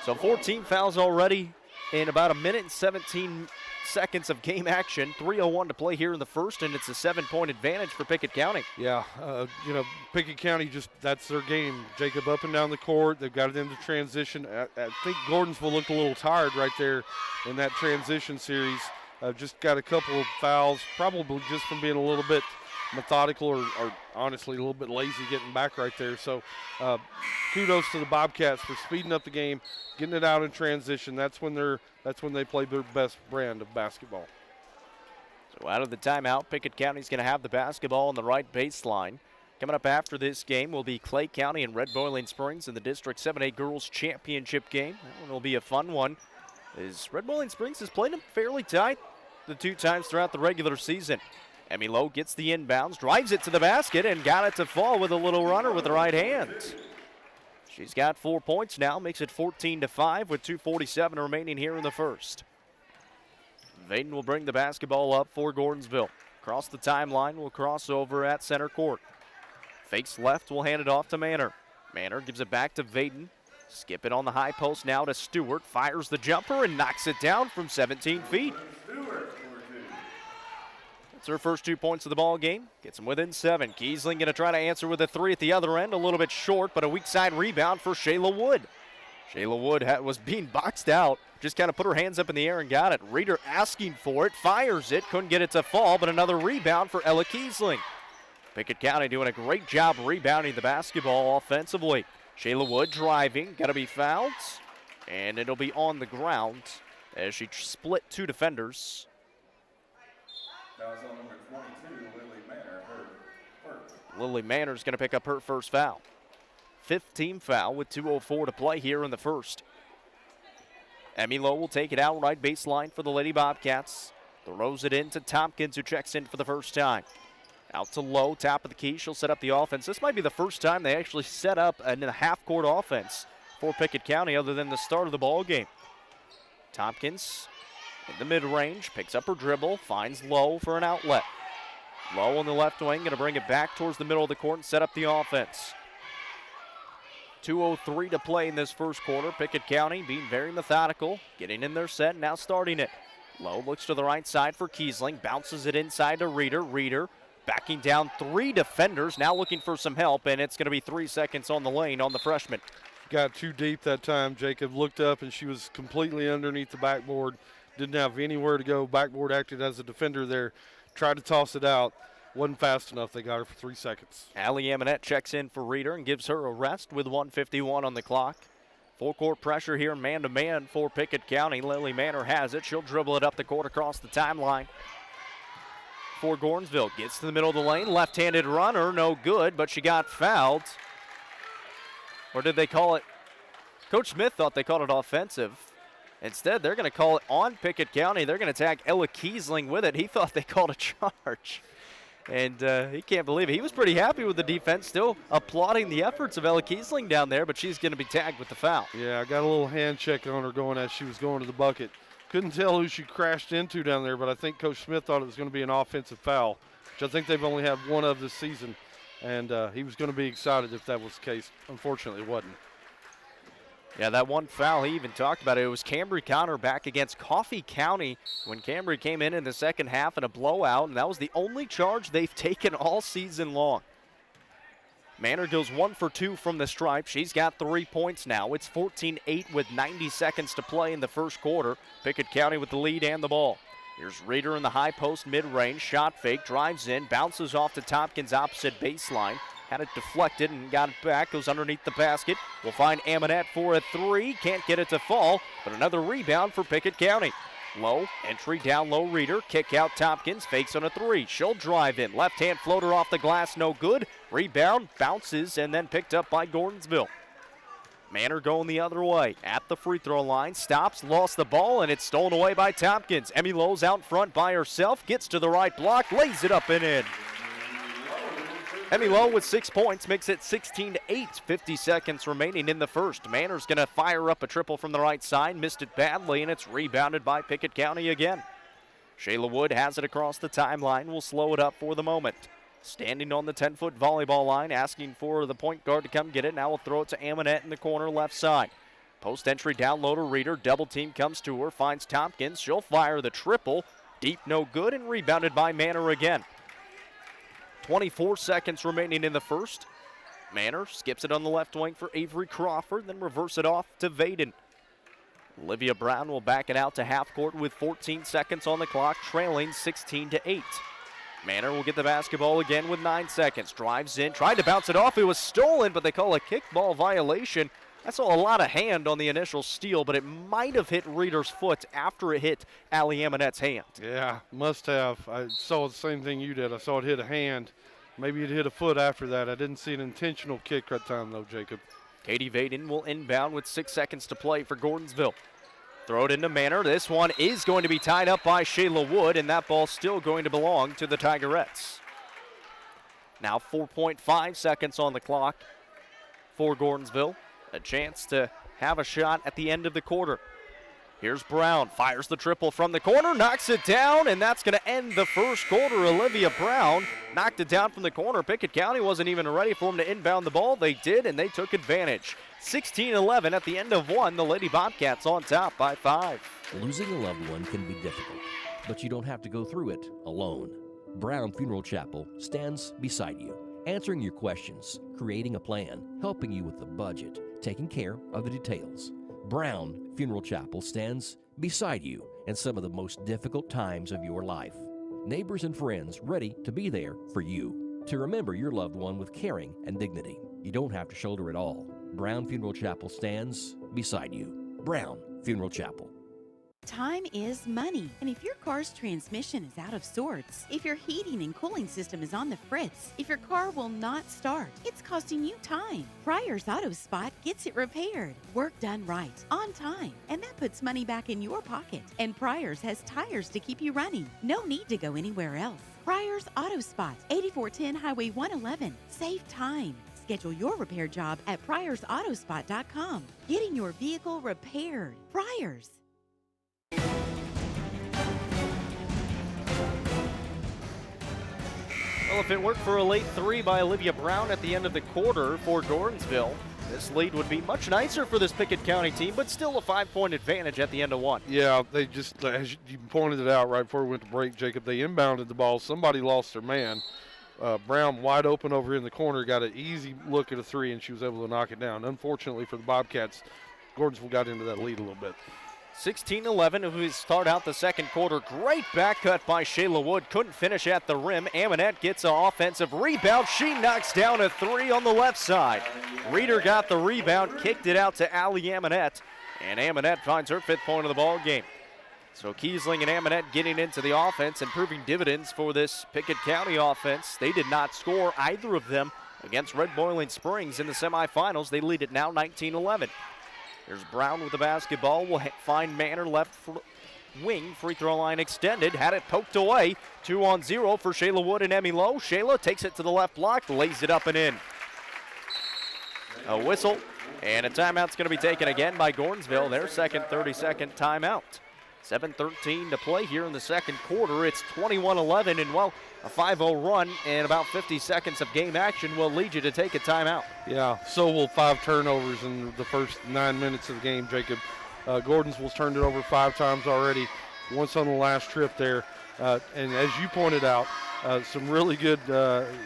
So 14 fouls already in about a minute and 17 seconds of game action. 3:01 to play here in the first, and it's a 7-point advantage for Pickett County. Yeah, Pickett County, that's their game. Jacob up and down the court. They've got it into transition. I think Gordonsville looked a little tired right there in that transition series. Just got a couple of fouls, probably just from being a little bit methodical or honestly a little bit lazy getting back right there. So kudos to the Bobcats for speeding up the game, getting it out in transition. That's when they play their best brand of basketball. So out of the timeout, Pickett County's going to have the basketball on the right baseline. Coming up after this game will be Clay County and Red Boiling Springs in the District 7A Girls Championship game. That one will be a fun one, as Red Boiling Springs has played them fairly tight the 2 times throughout the regular season. Emmy Lowe gets the inbounds, drives it to the basket, and got it to fall with a little runner with the right hand. She's got 4 points now, makes it 14-5 with 2:47 remaining here in the first. Vaden will bring the basketball up for Gordonsville. Across the timeline, will cross over at center court. Fakes left, will hand it off to Manor. Manor gives it back to Vaden. Skip it on the high post now to Stewart. Fires the jumper and knocks it down from 17 feet. That's her first 2 points of the ball game. Gets them within 7. Kiesling going to try to answer with a 3 at the other end. A little bit short, but a weak side rebound for Shayla Wood. Shayla Wood was being boxed out just kind of put her hands up in the air and got it. Reeder asking for it, fires it, couldn't get it to fall, but another rebound for Ella Kiesling. Pickett County doing a great job rebounding the basketball offensively. Shayla Wood driving, got to be fouled, and it'll be on the ground as she split two defenders. That was on number 22, Lily Manor, her first. Lily Manor's going to pick up her first foul. 15th foul with 2:04 to play here in the first. Emmy Lowe will take it out right baseline for the Lady Bobcats. Throws it in to Tompkins, who checks in for the first time. Out to Lowe, top of the key. She'll set up the offense. This might be the first time they actually set up a half-court offense for Pickett County other than the start of the ball game. Tompkins in the mid-range, picks up her dribble, finds Lowe for an outlet. Lowe on the left wing, going to bring it back towards the middle of the court and set up the offense. 2:03 to play in this first quarter. Pickett County being very methodical, getting in their set, now starting it. Lowe looks to the right side for Kiesling, bounces it inside to Reeder. Reeder backing down three defenders, now looking for some help, and it's going to be 3 seconds on the lane on the freshman. Got too deep that time. Jacob looked up, and she was completely underneath the backboard. Didn't have anywhere to go. Backboard acted as a defender there. Tried to toss it out. Wasn't fast enough. They got her for 3 seconds. Allie Amonette checks in for Reeder and gives her a rest with 1:51 on the clock. Full court pressure here, man-to-man for Pickett County. Lily Manor has it. She'll dribble it up the court across the timeline for Gordonsville. Gets to the middle of the lane. Left-handed runner, no good, but she got fouled. Or did they call it? Coach Smith thought they called it offensive. Instead, they're going to call it on Pickett County. They're going to tag Ella Kiesling with it. He thought they called a charge. And he can't believe it. He was pretty happy with the defense, still applauding the efforts of Ella Kiesling down there, but she's going to be tagged with the foul. Yeah, I got a little hand check on her going as she was going to the bucket. Couldn't tell who she crashed into down there, but I think Coach Smith thought it was going to be an offensive foul, which I think they've only had one of this season. And he was going to be excited if that was the case. Unfortunately, it wasn't. Yeah, that one foul, he even talked about it. It was Cambry Connor back against Coffee County when Cambry came in the second half in a blowout, and that was the only charge they've taken all season long. Manor goes 1 for 2 from the stripe. She's got 3 points now. It's 14-8 with 90 seconds to play in the first quarter. Pickett County with the lead and the ball. Here's Reeder in the high post mid-range. Shot fake, drives in, bounces off to Tompkins opposite baseline. Had it deflected and got it back, goes underneath the basket. We'll find Amonette for a three. Can't get it to fall, but another rebound for Pickett County. Low, entry down low, Reeder. Kick out Tompkins, fakes on a three. She'll drive in. Left-hand floater off the glass, no good. Rebound, bounces, and then picked up by Gordonsville. Manor going the other way. At the free throw line, stops, lost the ball, and it's stolen away by Tompkins. Emmy Lowe's out front by herself, gets to the right block, lays it up and in. Emmy Lowe with 6 points makes it 16-8, 50 seconds remaining in the first. Manor's going to fire up a triple from the right side, missed it badly, and it's rebounded by Pickett County again. Shayla Wood has it across the timeline, will slow it up for the moment. Standing on the 10-foot volleyball line, asking for the point guard to come get it. Now we'll throw it to Amonette in the corner left side. Post entry down low to Reeder, double team comes to her, finds Tompkins. She'll fire the triple, deep no good, and rebounded by Manor again. 24 seconds remaining in the first. Manor skips it on the left wing for Avery Crawford, then reverse it off to Vaden. Olivia Brown will back it out to half court with 14 seconds on the clock, trailing 16-8. Manor will get the basketball again with 9 seconds. Drives in, tried to bounce it off. It was stolen, but they call a kickball violation. I saw a lot of hand on the initial steal, but it might have hit Reeder's foot after it hit Allie Amonette's hand. Yeah, must have. I saw the same thing you did. I saw it hit a hand. Maybe it hit a foot after that. I didn't see an intentional kick that time, though, Jacob. Katie Vaden will inbound with 6 seconds to play for Gordonsville. Throw it into Manor. This one is going to be tied up by Shayla Wood, and that ball's still going to belong to the Tigerettes. Now 4.5 seconds on the clock for Gordonsville. A chance to have a shot at the end of the quarter. Here's Brown, fires the triple from the corner, knocks it down, and that's going to end the first quarter. Olivia Brown knocked it down from the corner. Pickett County wasn't even ready for them to inbound the ball. They did, and they took advantage. 16-11 at the end of one. The Lady Bobcats on top by 5. Losing a loved one can be difficult, but you don't have to go through it alone. Brown Funeral Chapel stands beside you, answering your questions, creating a plan, helping you with the budget, taking care of the details. Brown Funeral Chapel stands beside you in some of the most difficult times of your life. Neighbors and friends ready to be there for you, to remember your loved one with caring and dignity. You don't have to shoulder it all. Brown Funeral Chapel stands beside you. Brown Funeral Chapel. Time is money, and if your car's transmission is out of sorts, if your heating and cooling system is on the fritz, if your car will not start, it's costing you time. Pryor's Auto Spot gets it repaired, work done right, on time, and that puts money back in your pocket. And Pryor's has tires to keep you running. No need to go anywhere else. Pryor's Auto Spot, 8410 Highway 111. Save time. Schedule your repair job at pryorsautospot.com. Getting your vehicle repaired. Pryor's. Well, if it weren't for a late three by Olivia Brown at the end of the quarter for Gordonsville, this lead would be much nicer for this Pickett County team, but still a 5-point advantage at the end of one. Yeah, they just, as you pointed it out right before we went to break, Jacob, they inbounded the ball. Somebody lost their man. Brown wide open over in the corner, got an easy look at a three, and she was able to knock it down. Unfortunately for the Bobcats, Gordonsville got into that lead a little bit. 16-11 as we start out the second quarter. Great back cut by Shayla Wood. Couldn't finish at the rim. Amonette gets an offensive rebound. She knocks down a three on the left side. Reeder got the rebound, kicked it out to Allie Amonette, and Amonette finds her 5th point of the ball game. So Kiesling and Amonette getting into the offense and proving dividends for this Pickett County offense. They did not score, either of them, against Red Boiling Springs in the semifinals. They lead it now 19-11. There's Brown with the basketball. Will find Manor left wing. Free throw line extended. Had it poked away. 2-on-0 for Shayla Wood and Emmy Lowe. Shayla takes it to the left block, lays it up and in. A whistle, and a timeout's going to be taken again by Gordonsville. Their second 30-second timeout. 7:13 to play here in the second quarter. It's 21-11, and, well, a 5-0 run and about 50 seconds of game action will lead you to take a timeout. Yeah, so will 5 turnovers in the first 9 minutes of the game, Jacob. Gordonsville's turned it over 5 times already, once on the last trip there. And as you pointed out, some really good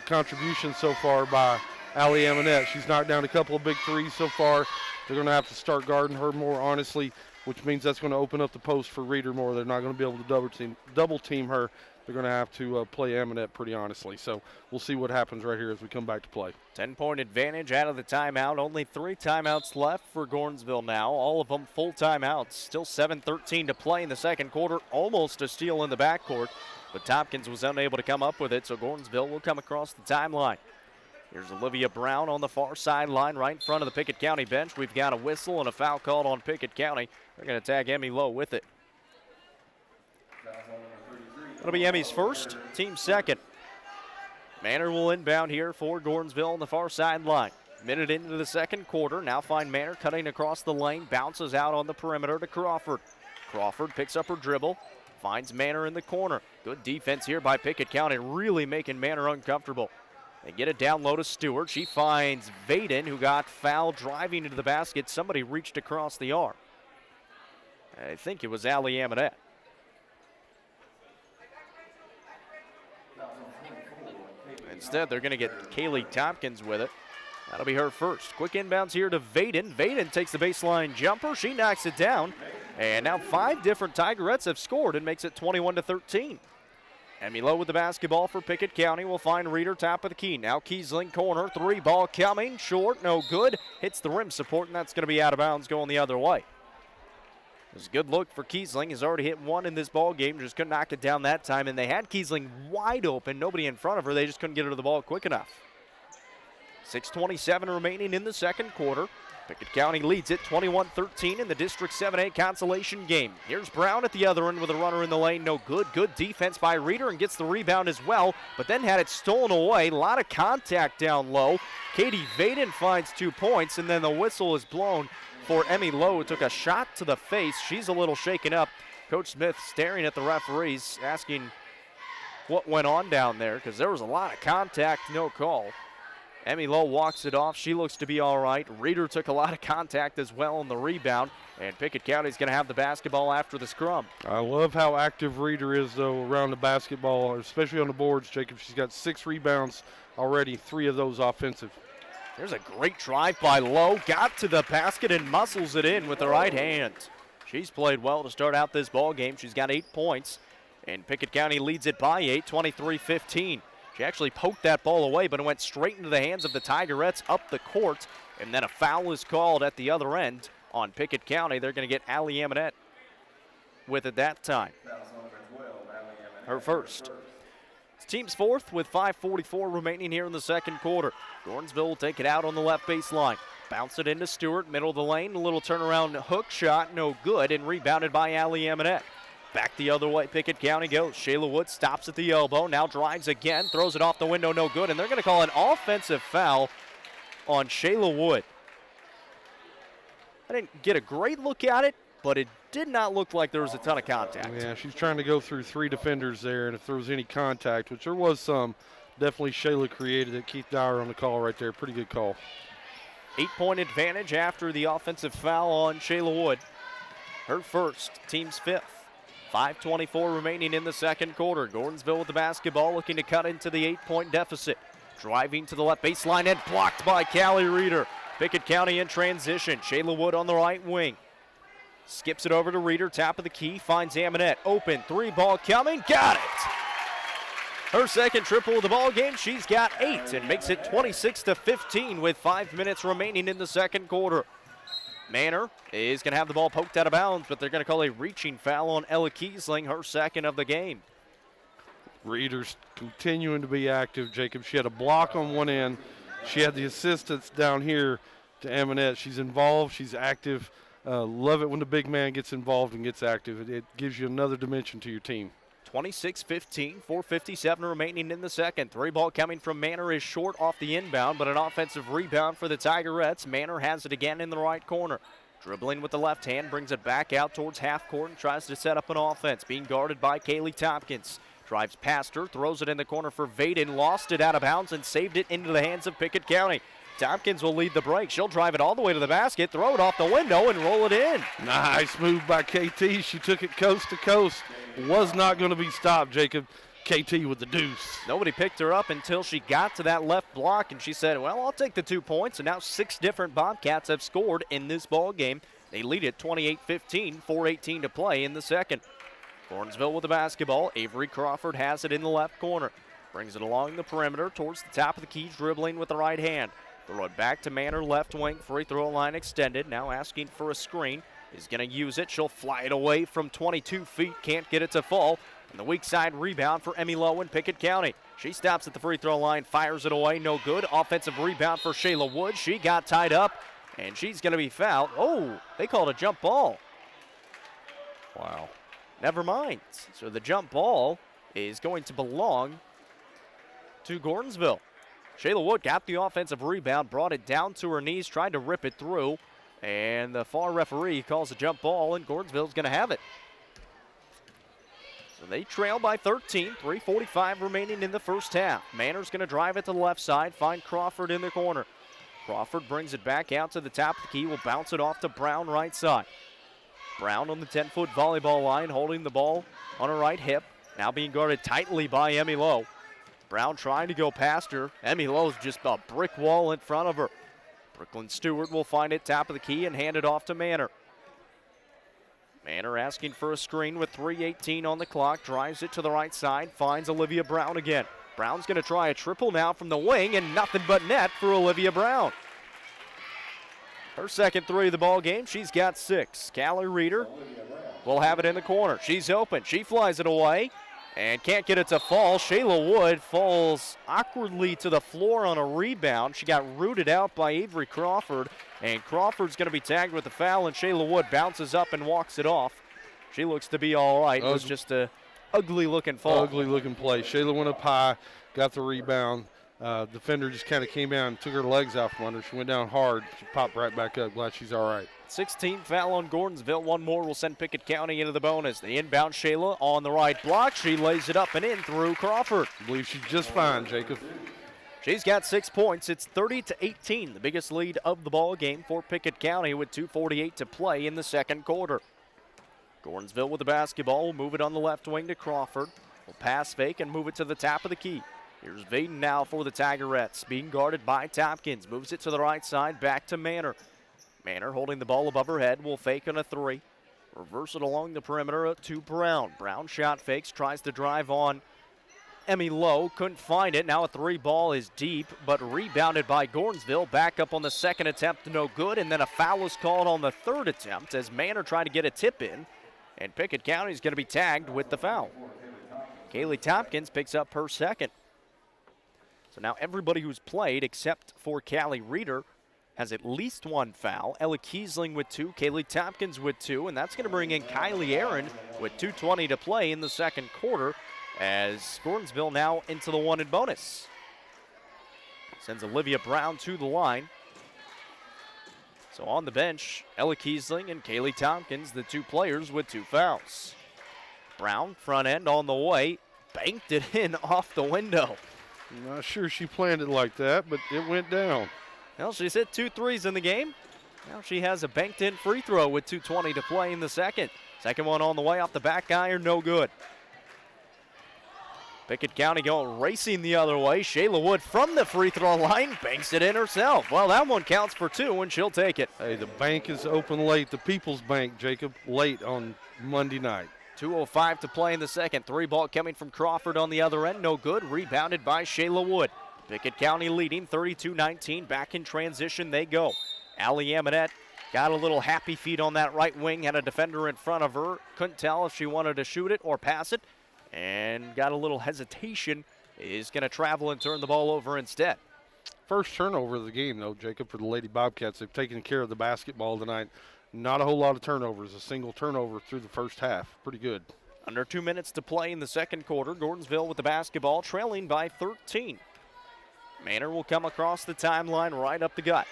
contributions so far by Allie Amonette. She's knocked down a couple of big threes so far. They're going to have to start guarding her more honestly, which means that's going to open up the post for Reeder more. They're not going to be able to double team her. They're going to have to play Amonette pretty honestly. So we'll see what happens right here as we come back to play. 10-point advantage out of the timeout. Only 3 timeouts left for Gordonsville now. All of them full timeouts. Still 7:13 to play in the second quarter. Almost a steal in the backcourt, but Tompkins was unable to come up with it, so Gordonsville will come across the timeline. Here's Olivia Brown on the far sideline right in front of the Pickett County bench. We've got a whistle and a foul called on Pickett County. They're going to tag Emmy Lowe with it. That'll be Emmy's first, team second. Manor will inbound here for Gordonsville on the far sideline. Minute into the second quarter. Now find Manor cutting across the lane. Bounces out on the perimeter to Crawford. Crawford picks up her dribble. Finds Manor in the corner. Good defense here by Pickett County, really making Manor uncomfortable. They get it down low to Stewart. She finds Vaden, who got fouled driving into the basket. Somebody reached across the arm. I think it was Allie Amonette. Instead, they're going to get Kaylee Tompkins with it. That'll be her first. Quick inbounds here to Vaden. Vaden takes the baseline jumper. She knocks it down. And now 5 different Tigerettes have scored and makes it 21-13. Emmy Lowe with the basketball for Pickett County. Will find Reeder top of the key. Now Kiesling corner. 3 ball coming. Short, no good. Hits the rim support, and that's going to be out of bounds going the other way. It was a good look for Kiesling. He's already hit 1 in this ball game. Just couldn't knock it down that time. And they had Kiesling wide open. Nobody in front of her. They just couldn't get her to the ball quick enough. 6:27 remaining in the second quarter. Pickett County leads it 21-13 in the District 7A Consolation game. Here's Brown at the other end with a runner in the lane. No good. Good defense by Reeder and gets the rebound as well, but then had it stolen away. A lot of contact down low. Katie Vaden finds 2 points, and then the whistle is blown for Emmy Lowe, who took a shot to the face. She's a little shaken up. Coach Smith staring at the referees, asking what went on down there because there was a lot of contact, no call. Emmy Lowe walks it off. She looks to be all right. Reeder took a lot of contact as well on the rebound, and Pickett County's going to have the basketball after the scrum. I love how active Reeder is, though, around the basketball, especially on the boards, Jacob. She's got 6 rebounds already, 3 of those offensive. There's a great drive by Lowe. Got to the basket and muscles it in with the right hand. She's played well to start out this ball game. She's got 8 points, and Pickett County leads it by 8, 23-15. She actually poked that ball away, but it went straight into the hands of the Tigerettes up the court, and then a foul is called at the other end on Pickett County. They're going to get Allie Amonette with it that time. Her first. It's team's fourth with 5:44 remaining here in the second quarter. Gordonsville will take it out on the left baseline. Bounce it into Stewart, middle of the lane. A little turnaround hook shot, no good, and rebounded by Allie Amonette. Back the other way, Pickett County goes. Shayla Wood stops at the elbow, now drives again, throws it off the window, no good, and they're going to call an offensive foul on Shayla Wood. I didn't get a great look at it, but it did not look like there was a ton of contact. Yeah, she's trying to go through 3 defenders there, and if there was any contact, which there was some, definitely Shayla created it. Keith Dyer on the call right there. Pretty good call. 8-point advantage after the offensive foul on Shayla Wood. Her first, team's fifth. 5:24 remaining in the second quarter. Gordonsville with the basketball, looking to cut into the 8-point deficit. Driving to the left baseline and blocked by Callie Reeder. Pickett County in transition. Shayla Wood on the right wing. Skips it over to Reeder, top of the key, finds Amonette. Open, 3-ball coming, got it! Her second triple of the ball game. She's got 8 and makes it 26-15 with 5 minutes remaining in the second quarter. Manor is going to have the ball poked out of bounds, but they're going to call a reaching foul on Ella Kiesling, her second of the game. Reeder's continuing to be active, Jacob. She had a block on one end. She had the assistance down here to Amonette. She's involved. She's active. Love it when the big man gets involved and gets active. It gives you another dimension to your team. 26-15, 4:57 remaining in the second. 3-ball coming from Manor is short off the inbound, but an offensive rebound for the Tigerettes. Manor has it again in the right corner. Dribbling with the left hand, brings it back out towards half court and tries to set up an offense. Being guarded by Kaylee Tompkins. Drives past her, throws it in the corner for Vaden, lost it out of bounds and saved it into the hands of Pickett County. Tompkins will lead the break. She'll drive it all the way to the basket, throw it off the window, and roll it in. Nice move by KT. She took it coast to coast. Was not going to be stopped, Jacob. KT with the deuce. Nobody picked her up until she got to that left block, and she said, well, I'll take the 2 points. And now 6 different Bobcats have scored in this ball game. They lead it 28-15, 4:18 to play in the second. Gordonsville with the basketball. Avery Crawford has it in the left corner. Brings it along the perimeter towards the top of the key, dribbling with the right hand. Throw it back to Manor, left wing, free throw line extended. Now asking for a screen. Is going to use it. She'll fly it away from 22 feet. Can't get it to fall. And the weak side rebound for Emmy Lowe in Pickett County. She stops at the free throw line, fires it away. No good. Offensive rebound for Shayla Wood. She got tied up, and she's going to be fouled. Oh, they called a jump ball. Wow. Never mind. So the jump ball is going to belong to Gordonsville. Shayla Wood got the offensive rebound, brought it down to her knees, tried to rip it through, and the far referee calls a jump ball, and Gordonsville's going to have it. So they trail by 13, 3:45 remaining in the first half. Manor's going to drive it to the left side, find Crawford in the corner. Crawford brings it back out to the top of the key, will bounce it off to Brown right side. Brown on the 10-foot volleyball line, holding the ball on her right hip, now being guarded tightly by Emmy Lowe. Brown trying to go past her. Emmy Lowe's just a brick wall in front of her. Brooklyn Stewart will find it top of the key and hand it off to Manor. Manor asking for a screen with 3:18 on the clock. Drives it to the right side. Finds Olivia Brown again. Brown's going to try a triple now from the wing, and nothing but net for Olivia Brown. Her second 3 of the ball game. She's got 6. Callie Reeder will have it in the corner. She's open. She flies it away and can't get it to fall. Shayla Wood falls awkwardly to the floor on a rebound. She got rooted out by Avery Crawford, and Crawford's going to be tagged with a foul, and Shayla Wood bounces up and walks it off. She looks to be all right. It was just a ugly-looking fall. Ugly-looking play. Shayla went up high, got the rebound. Defender just kind of came down and took her legs out from under. She went down hard. She popped right back up. Glad she's all right. 16th foul on Gordonsville. One more will send Pickett County into the bonus. The inbound Shayla on the right block. She lays it up and in through Crawford. I believe she's just fine, Jacob. She's got 6 points. It's 30-18, the biggest lead of the ball game for Pickett County with 2:48 to play in the second quarter. Gordonsville with the basketball will move it on the left wing to Crawford. Will pass fake and move it to the top of the key. Here's Vaden now for the Tigerettes, being guarded by Tompkins. Moves it to the right side, back to Manor. Manor holding the ball above her head, will fake on a three. Reverse it along the perimeter to Brown. Brown shot fakes, tries to drive on Emmy Lowe, couldn't find it. Now a three ball is deep, but rebounded by Gordonsville. Back up on the second attempt, no good, and then a foul is called on the third attempt as Manor tried to get a tip in, and Pickett County is going to be tagged with the foul. Kaylee Tompkins picks up her second. So now everybody who's played except for Callie Reeder has at least one foul. Ella Kiesling with 2, Kaylee Tompkins with 2, and that's going to bring in Kylie Aaron with 2:20 to play in the second quarter as Gordonsville now into the one and bonus. Sends Olivia Brown to the line. So on the bench, Ella Kiesling and Kaylee Tompkins, the 2 players with 2 fouls. Brown, front end on the way, banked it in off the window. I'm not sure she planned it like that, but it went down. Well, she's hit 2 threes in the game. Now she has a banked-in free throw with 2:20 to play in the second. Second one on the way off the back iron, no good. Pickett County going racing the other way. Shayla Wood from the free throw line banks it in herself. Well, that one counts for 2, and she'll take it. Hey, the bank is open late. The People's Bank, Jacob, late on Monday night. 2:05 to play in the second. 3-ball coming from Crawford on the other end, no good. Rebounded by Shayla Wood. Pickett County leading 32-19. Back in transition they go. Allie Amonette got a little happy feet on that right wing, had a defender in front of her. Couldn't tell if she wanted to shoot it or pass it, and got a little hesitation. Is going to travel and turn the ball over instead. First turnover of the game, though, Jacob, for the Lady Bobcats. They've taken care of the basketball tonight. Not a whole lot of turnovers. A single turnover through the first half. Pretty good. Under 2 minutes to play in the second quarter. Gordonsville with the basketball, trailing by 13. Manor will come across the timeline right up the gut.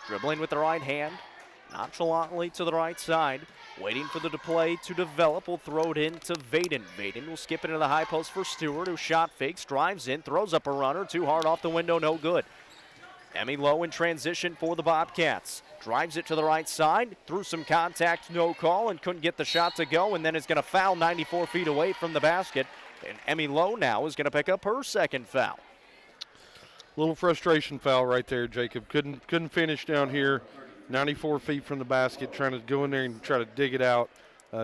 Dribbling with the right hand, nonchalantly to the right side. Waiting for the play to develop, will throw it in to Vaden. Vaden will skip it into the high post for Stewart, who shot fakes, drives in, throws up a runner, too hard off the window, no good. Emmy Lowe in transition for the Bobcats. Drives it to the right side, through some contact, no call, and couldn't get the shot to go, and then is going to foul 94 feet away from the basket. And Emmy Lowe now is going to pick up her second foul. Little frustration foul right there, Jacob. Couldn't finish down here. 94 feet from the basket, trying to go in there and try to dig it out.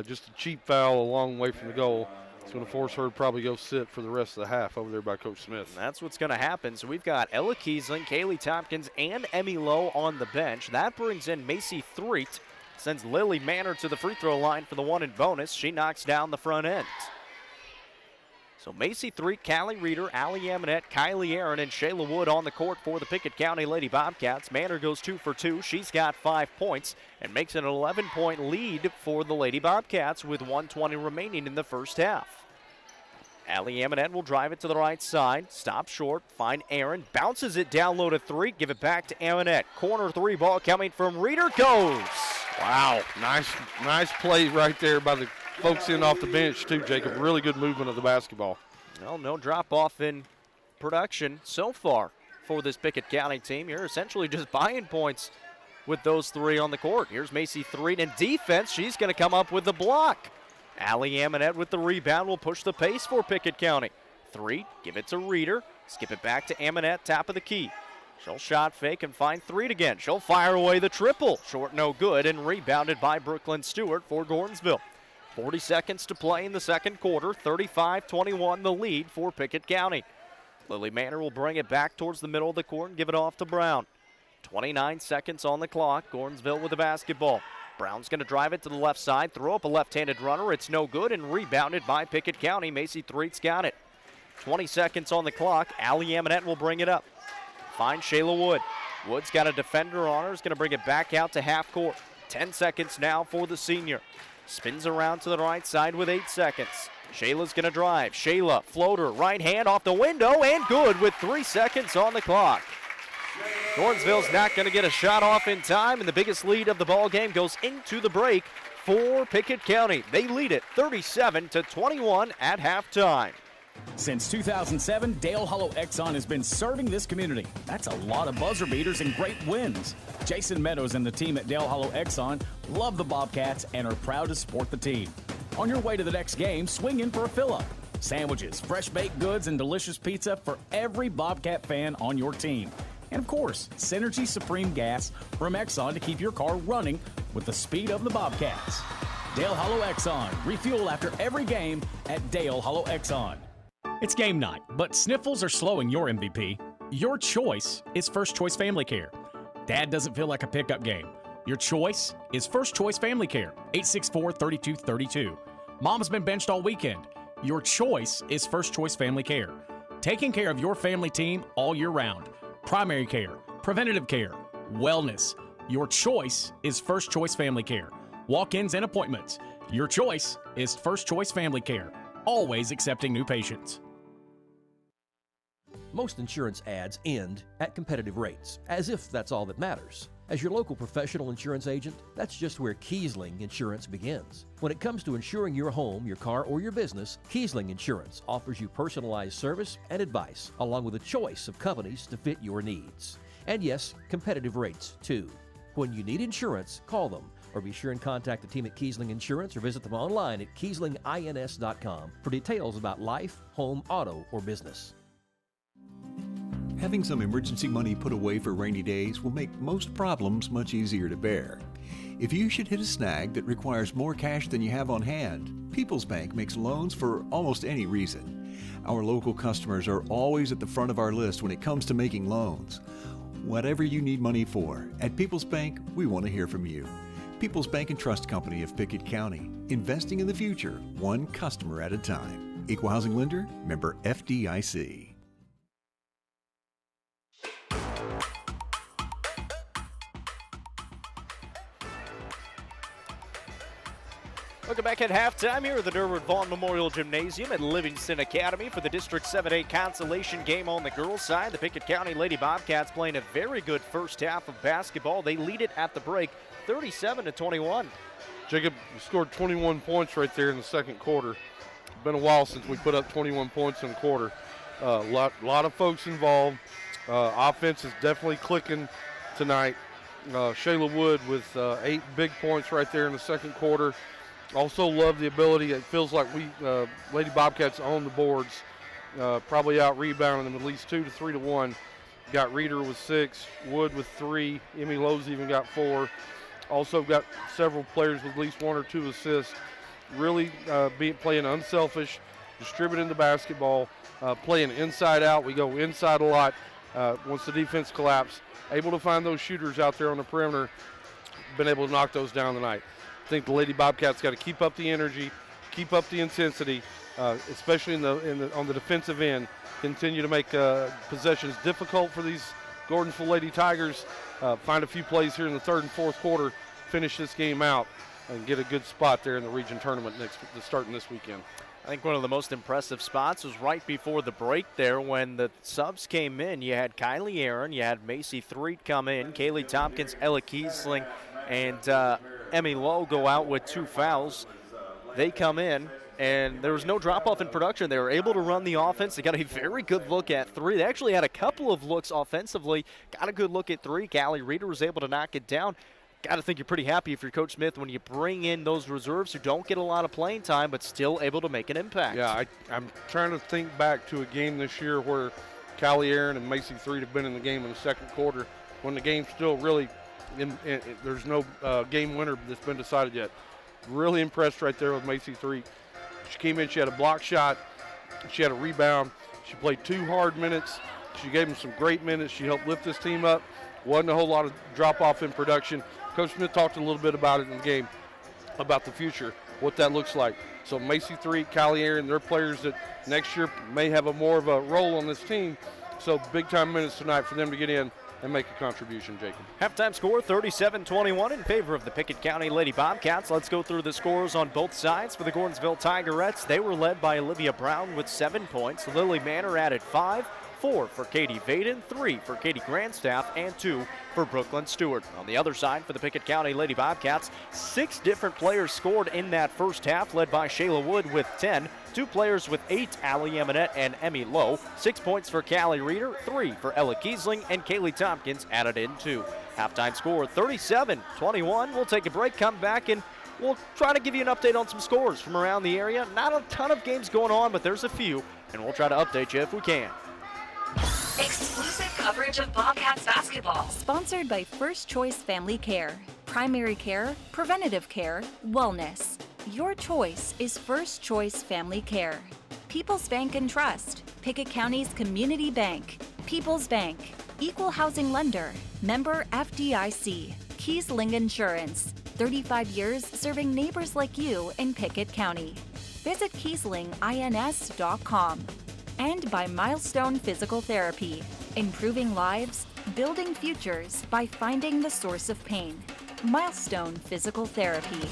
Just a cheap foul a long way from the goal. It's going to force her to probably go sit for the rest of the half over there by Coach Smith. And that's what's going to happen. So we've got Ella Kiesling, Kaylee Tompkins, and Emmy Lowe on the bench. That brings in Macy Threet, sends Lily Manor to the free throw line for the one and bonus. She knocks down the front end. So Macy Threet, Callie Reeder, Allie Amonette, Kylie Aaron, and Shayla Wood on the court for the Pickett County Lady Bobcats. Manor goes 2 for 2. She's got 5 points and makes an 11-point lead for the Lady Bobcats with 1:20 remaining in the first half. Allie Amonette will drive it to the right side. Stop short. Find Aaron. Bounces it down low to 3. Give it back to Amonette. Corner 3 ball coming from Reeder. Goes. Wow. Nice play right there by the folks in off the bench, too, Jacob. Really good movement of the basketball. Well, no drop-off in production so far for this Pickett County team. You're essentially just buying points with those 3 on the court. Here's Macy Threet in defense. She's going to come up with the block. Allie Amonette with the rebound will push the pace for Pickett County. Threet, give it to Reeder. Skip it back to Amonette, top of the key. She'll shot fake and find Threet again. She'll fire away the triple. Short, no good, and rebounded by Brooklyn Stewart for Gordonsville. 40 seconds to play in the second quarter. 35-21 the lead for Pickett County. Lily Manor will bring it back towards the middle of the court and give it off to Brown. 29 seconds on the clock. Gordonsville with the basketball. Brown's going to drive it to the left side, throw up a left-handed runner. It's no good, and rebounded by Pickett County. Macy Threet's got it. 20 seconds on the clock. Allie Amonette will bring it up. Find Shayla Wood. Wood's got a defender on her. Is going to bring it back out to half court. 10 seconds now for the senior. Spins around to the right side with 8 seconds. Shayla's going to drive. Shayla, floater, right hand off the window, and good with 3 seconds on the clock. Gordonsville's not going to get a shot off in time, and the biggest lead of the ball game goes into the break for Pickett County. They lead it 37-21 at halftime. Since 2007, Dale Hollow Exxon has been serving this community. That's a lot of buzzer beaters and great wins. Jason Meadows and the team at Dale Hollow Exxon love the Bobcats and are proud to support the team. On your way to the next game, swing in for a fill-up. Sandwiches, fresh baked goods, and delicious pizza for every Bobcat fan on your team. And of course, Synergy Supreme Gas from Exxon to keep your car running with the speed of the Bobcats. Dale Hollow Exxon. Refuel after every game at Dale Hollow Exxon. It's game night, but sniffles are slowing your MVP. Your choice is First Choice Family Care. Dad doesn't feel like a pickup game. Your choice is First Choice Family Care, 864-3232. Mom's been benched all weekend. Your choice is First Choice Family Care. Taking care of your family team all year round. Primary care, preventative care, wellness. Your choice is First Choice Family Care. Walk-ins and appointments. Your choice is First Choice Family Care. Always accepting new patients. Most insurance ads end at competitive rates, as if that's all that matters. As your local professional insurance agent, that's just where Kiesling Insurance begins. When it comes to insuring your home, your car, or your business, Kiesling Insurance offers you personalized service and advice, along with a choice of companies to fit your needs. And yes, competitive rates, too. When you need insurance, call them, or be sure and contact the team at Kiesling Insurance or visit them online at KieslingINS.com for details about life, home, auto, or business. Having some emergency money put away for rainy days will make most problems much easier to bear. If you should hit a snag that requires more cash than you have on hand, People's Bank makes loans for almost any reason. Our local customers are always at the front of our list when it comes to making loans. Whatever you need money for, at People's Bank, we want to hear from you. People's Bank and Trust Company of Pickett County, investing in the future, one customer at a time. Equal housing lender, member FDIC. Welcome back at halftime here at the Durward Vaughn Memorial Gymnasium at Livingston Academy for the District 7A Consolation game on the girls' side. The Pickett County Lady Bobcats playing a very good first half of basketball. They lead it at the break, 37-21. Jacob scored 21 points right there in the second quarter. Been a while since we put up 21 points in a quarter. A lot of folks involved. Offense is definitely clicking tonight. Shayla Wood with 8 big points right there in the second quarter. Also love the ability. It feels like we Lady Bobcats own the boards. Probably out rebounding them at least 2 to 3 to 1. Got Reeder with 6, Wood with 3, Emmy Lowe's even got 4. Also got several players with at least 1 or 2 assists. Really playing unselfish, distributing the basketball, playing inside out. We go inside a lot once the defense collapsed. Able to find those shooters out there on the perimeter. Been able to knock those down tonight. I think the Lady Bobcats got to keep up the energy, keep up the intensity, especially on the defensive end. Continue to make possessions difficult for these Gordonsville Lady Tigers. Find a few plays here in the third and fourth quarter, finish this game out, and get a good spot there in the region tournament starting this weekend. I think one of the most impressive spots was right before the break there when the subs came in. You had Kylie Aaron, you had Macy Threet come in, Kaylee Tompkins, Ella Kiesling, and Emmy Lowe go out with 2 fouls. They come in, and there was no drop-off in production. They were able to run the offense. They got a very good look at 3. They actually had a couple of looks offensively. Got a good look at 3. Callie Reeder was able to knock it down. Got to think you're pretty happy if you're Coach Smith when you bring in those reserves who don't get a lot of playing time but still able to make an impact. Yeah, I'm trying to think back to a game this year where Callie Aaron and Macy Threet have been in the game in the second quarter when the game's still really there's no game winner that's been decided yet. Really impressed right there with Macy Threet. She came in, she had a block shot, she had a rebound, she played 2 hard minutes, she gave them some great minutes, she helped lift this team up. Wasn't a whole lot of drop-off in production. Coach Smith talked a little bit about it in the game, about the future, what that looks like. So Macy Threet, Callie Aaron, they're players that next year may have more of a role on this team. So big-time minutes tonight for them to get in and make a contribution, Jacob. Halftime score 37-21 in favor of the Pickett County Lady Bobcats. Let's go through the scores on both sides. For the Gordonsville Tigerettes, they were led by Olivia Brown with 7 points. Lily Manor added 5. 4 for Katie Vaden, 3 for Katie Grandstaff, and 2 for Brooklyn Stewart. On the other side, for the Pickett County Lady Bobcats, 6 different players scored in that first half, led by Shayla Wood with 10, 2 players with 8, Allie Eminette and Emmy Lowe, 6 points for Callie Reeder, 3 for Ella Kiesling, and Kaylee Tompkins added in 2. Halftime score 37-21. We'll take a break, come back, and we'll try to give you an update on some scores from around the area. Not a ton of games going on, but there's a few, and we'll try to update you if we can. Exclusive coverage of Bobcats basketball. Sponsored by First Choice Family Care. Primary care, preventative care, wellness. Your choice is First Choice Family Care. People's Bank and Trust. Pickett County's community bank. People's Bank. Equal housing lender. Member FDIC. Kiesling Insurance. 35 years serving neighbors like you in Pickett County. Visit KieslingINS.com. And by Milestone Physical Therapy. Improving lives, building futures by finding the source of pain. Milestone Physical Therapy.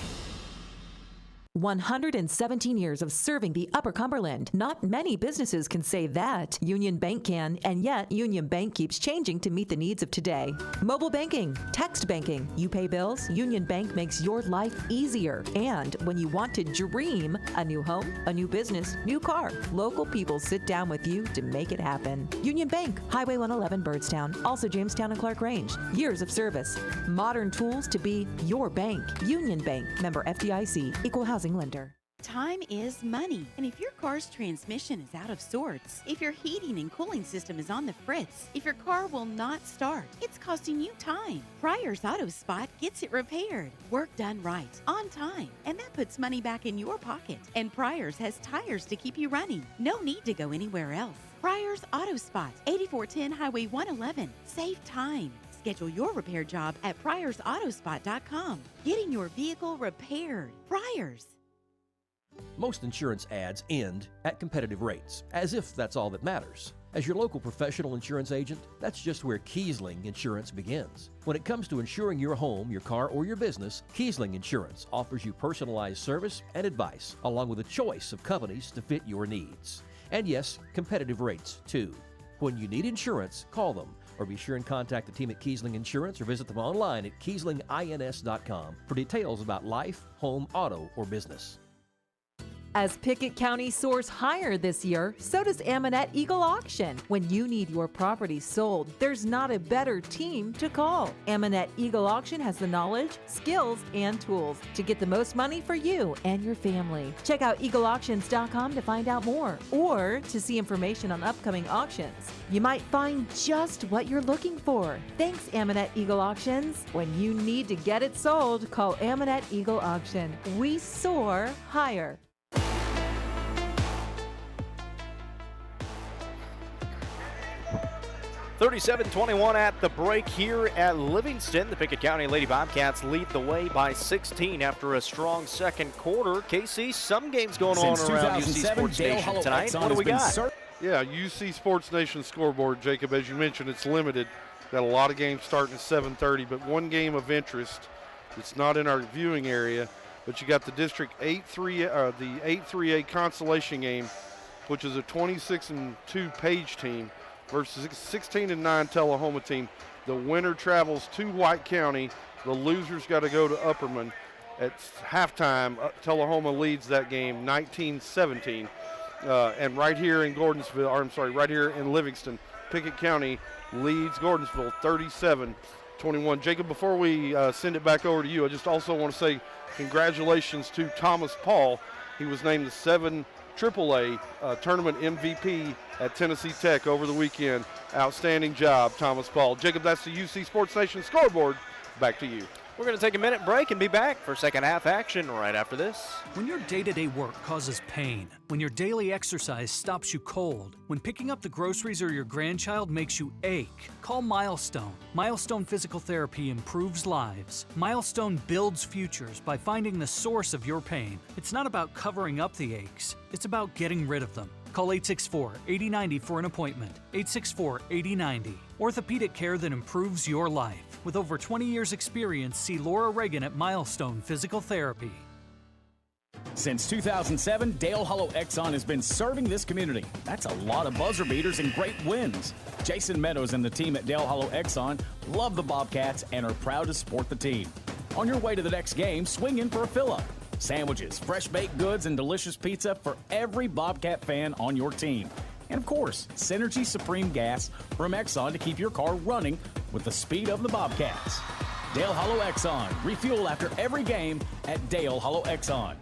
117 years of serving the Upper Cumberland. Not many businesses can say that. Union Bank can, and yet Union Bank keeps changing to meet the needs of today. Mobile banking, text banking. You pay bills, Union Bank makes your life easier. And when you want to dream a new home, a new business, new car, local people sit down with you to make it happen. Union Bank, Highway 111 Birdstown, also Jamestown and Clark Range. Years of service. Modern tools to be your bank. Union Bank, member FDIC, equal housing lender. Time is money, and if your car's transmission is out of sorts, if your heating and cooling system is on the fritz, if your car will not start, it's costing you time. Pryor's Auto Spot gets it repaired, work done right, on time, and that puts money back in your pocket. And Pryor's has tires to keep you running. No need to go anywhere else. Pryor's Auto Spot, 8410 Highway 111. Save time. Schedule your repair job at pryorsautospot.com. Getting your vehicle repaired. Pryor's. Most insurance ads end at competitive rates, as if that's all that matters. As your local professional insurance agent, that's just where Kiesling Insurance begins. When it comes to insuring your home, your car, or your business, Kiesling Insurance offers you personalized service and advice, along with a choice of companies to fit your needs. And yes, competitive rates, too. When you need insurance, call them, or be sure and contact the team at Kiesling Insurance or visit them online at KieslingINS.com for details about life, home, auto, or business. As Pickett County soars higher this year, so does Amonette Eagle Auction. When you need your property sold, there's not a better team to call. Amonette Eagle Auction has the knowledge, skills, and tools to get the most money for you and your family. Check out eagleauctions.com to find out more or to see information on upcoming auctions. You might find just what you're looking for. Thanks, Amonette Eagle Auctions. When you need to get it sold, call Amonette Eagle Auction. We soar higher. 37-21 at the break here at Livingston. The Pickett County Lady Bobcats lead the way by 16 after a strong second quarter. KC, some games going on around UC Sports Nation tonight. What do we got? Yeah, UC Sports Nation scoreboard, Jacob, as you mentioned, it's limited. Got a lot of games starting at 7:30, but one game of interest. It's not in our viewing area, but you got the District 8-3, the 8-3A Consolation game, which is a 26-2 Page team versus 16-9 Tullahoma team. The winner travels to White County. The losers got to go to Upperman. At halftime, Tullahoma leads that game 19-17. And right here in Gordonsville, or I'm sorry, right here in Livingston, Pickett County leads Gordonsville 37-21. Jacob, before we send it back over to you, I just also want to say congratulations to Thomas Paul. He was named the 7 AAA tournament MVP at Tennessee Tech over the weekend. Outstanding job, Thomas Paul. Jacob, that's the UC Sports Nation scoreboard. Back to you. We're going to take a minute break and be back for second half action right after this. When your day-to-day work causes pain, when your daily exercise stops you cold, when picking up the groceries or your grandchild makes you ache, call Milestone. Milestone Physical Therapy improves lives. Milestone builds futures by finding the source of your pain. It's not about covering up the aches, it's about getting rid of them. Call 864-8090 for an appointment. 864-8090. Orthopedic care that improves your life. With over 20 years' experience, see Laura Reagan at Milestone Physical Therapy. Since 2007, Dale Hollow Exxon has been serving this community. That's a lot of buzzer beaters and great wins. Jason Meadows and the team at Dale Hollow Exxon love the Bobcats and are proud to support the team. On your way to the next game, swing in for a fill-up. Sandwiches, fresh baked goods, and delicious pizza for every Bobcat fan on your team. And of course, Synergy Supreme Gas from Exxon to keep your car running with the speed of the Bobcats. Dale Hollow Exxon. Refuel after every game at Dale Hollow Exxon.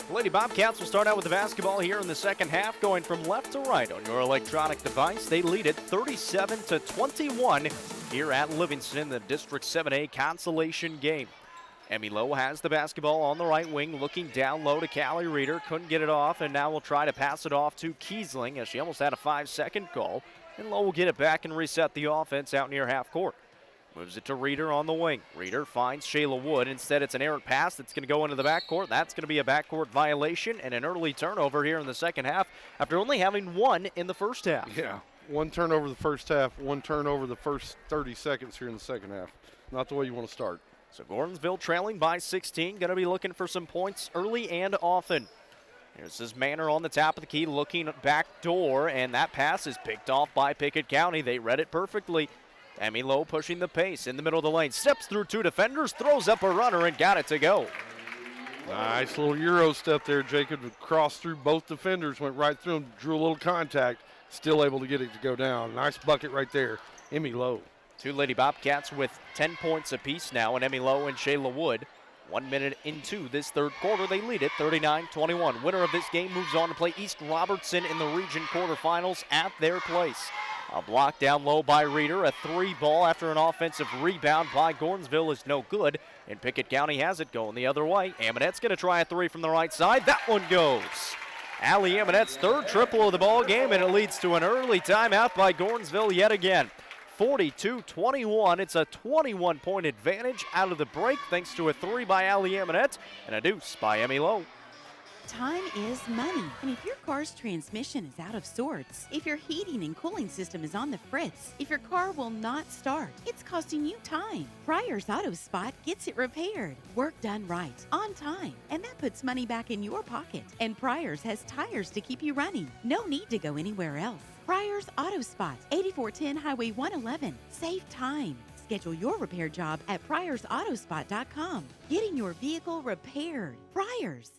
Lady Bobcats will start out with the basketball here in the second half, going from left to right on your electronic device. They lead it 37-21 here at Livingston in the District 7A Consolation game. Emmy Lowe has the basketball on the right wing, looking down low to Callie Reeder. Couldn't get it off, and now will try to pass it off to Kiesling as she almost had a 5-second call. And Lowe will get it back and reset the offense out near half court. Moves it to Reeder on the wing. Reeder finds Shayla Wood. Instead, it's an errant pass that's going to go into the backcourt. That's going to be a backcourt violation and an early turnover here in the second half after only having one in the first half. Yeah, one turnover the first half, one turnover the first 30 seconds here in the second half. Not the way you want to start. So Gordonsville trailing by 16. Going to be looking for some points early and often. Here's this Manor on the top of the key looking back door, and that pass is picked off by Pickett County. They read it perfectly. Emmy Lowe pushing the pace in the middle of the lane. Steps through two defenders, throws up a runner, and got it to go. Nice little Euro step there, Jacob. Crossed through both defenders, went right through them, drew a little contact, still able to get it to go down. Nice bucket right there, Emmy Lowe. Two Lady Bobcats with 10 points apiece now, and Emmy Lowe and Shayla Wood. 1 minute into this third quarter, they lead it 39-21. Winner of this game moves on to play East Robertson in the region quarterfinals at their place. A block down low by Reeder. A three ball after an offensive rebound by Gordonsville is no good. And Pickett County has it going the other way. Amonette's going to try a three from the right side. That one goes. Allie Amonette's third triple of the ball game, and it leads to an early timeout by Gordonsville yet again. 42-21. It's a 21-point advantage out of the break thanks to a three by Allie Amonette and a deuce by Emmy Lowe. Time is money, and if your car's transmission is out of sorts, if your heating and cooling system is on the fritz, if your car will not start, it's costing you time. Pryor's Auto Spot gets it repaired. Work done right, on time, and that puts money back in your pocket. And Pryor's has tires to keep you running. No need to go anywhere else. Pryor's Auto Spot, 8410 Highway 111. Save time. Schedule your repair job at pryorsautospot.com. Getting your vehicle repaired. Pryor's.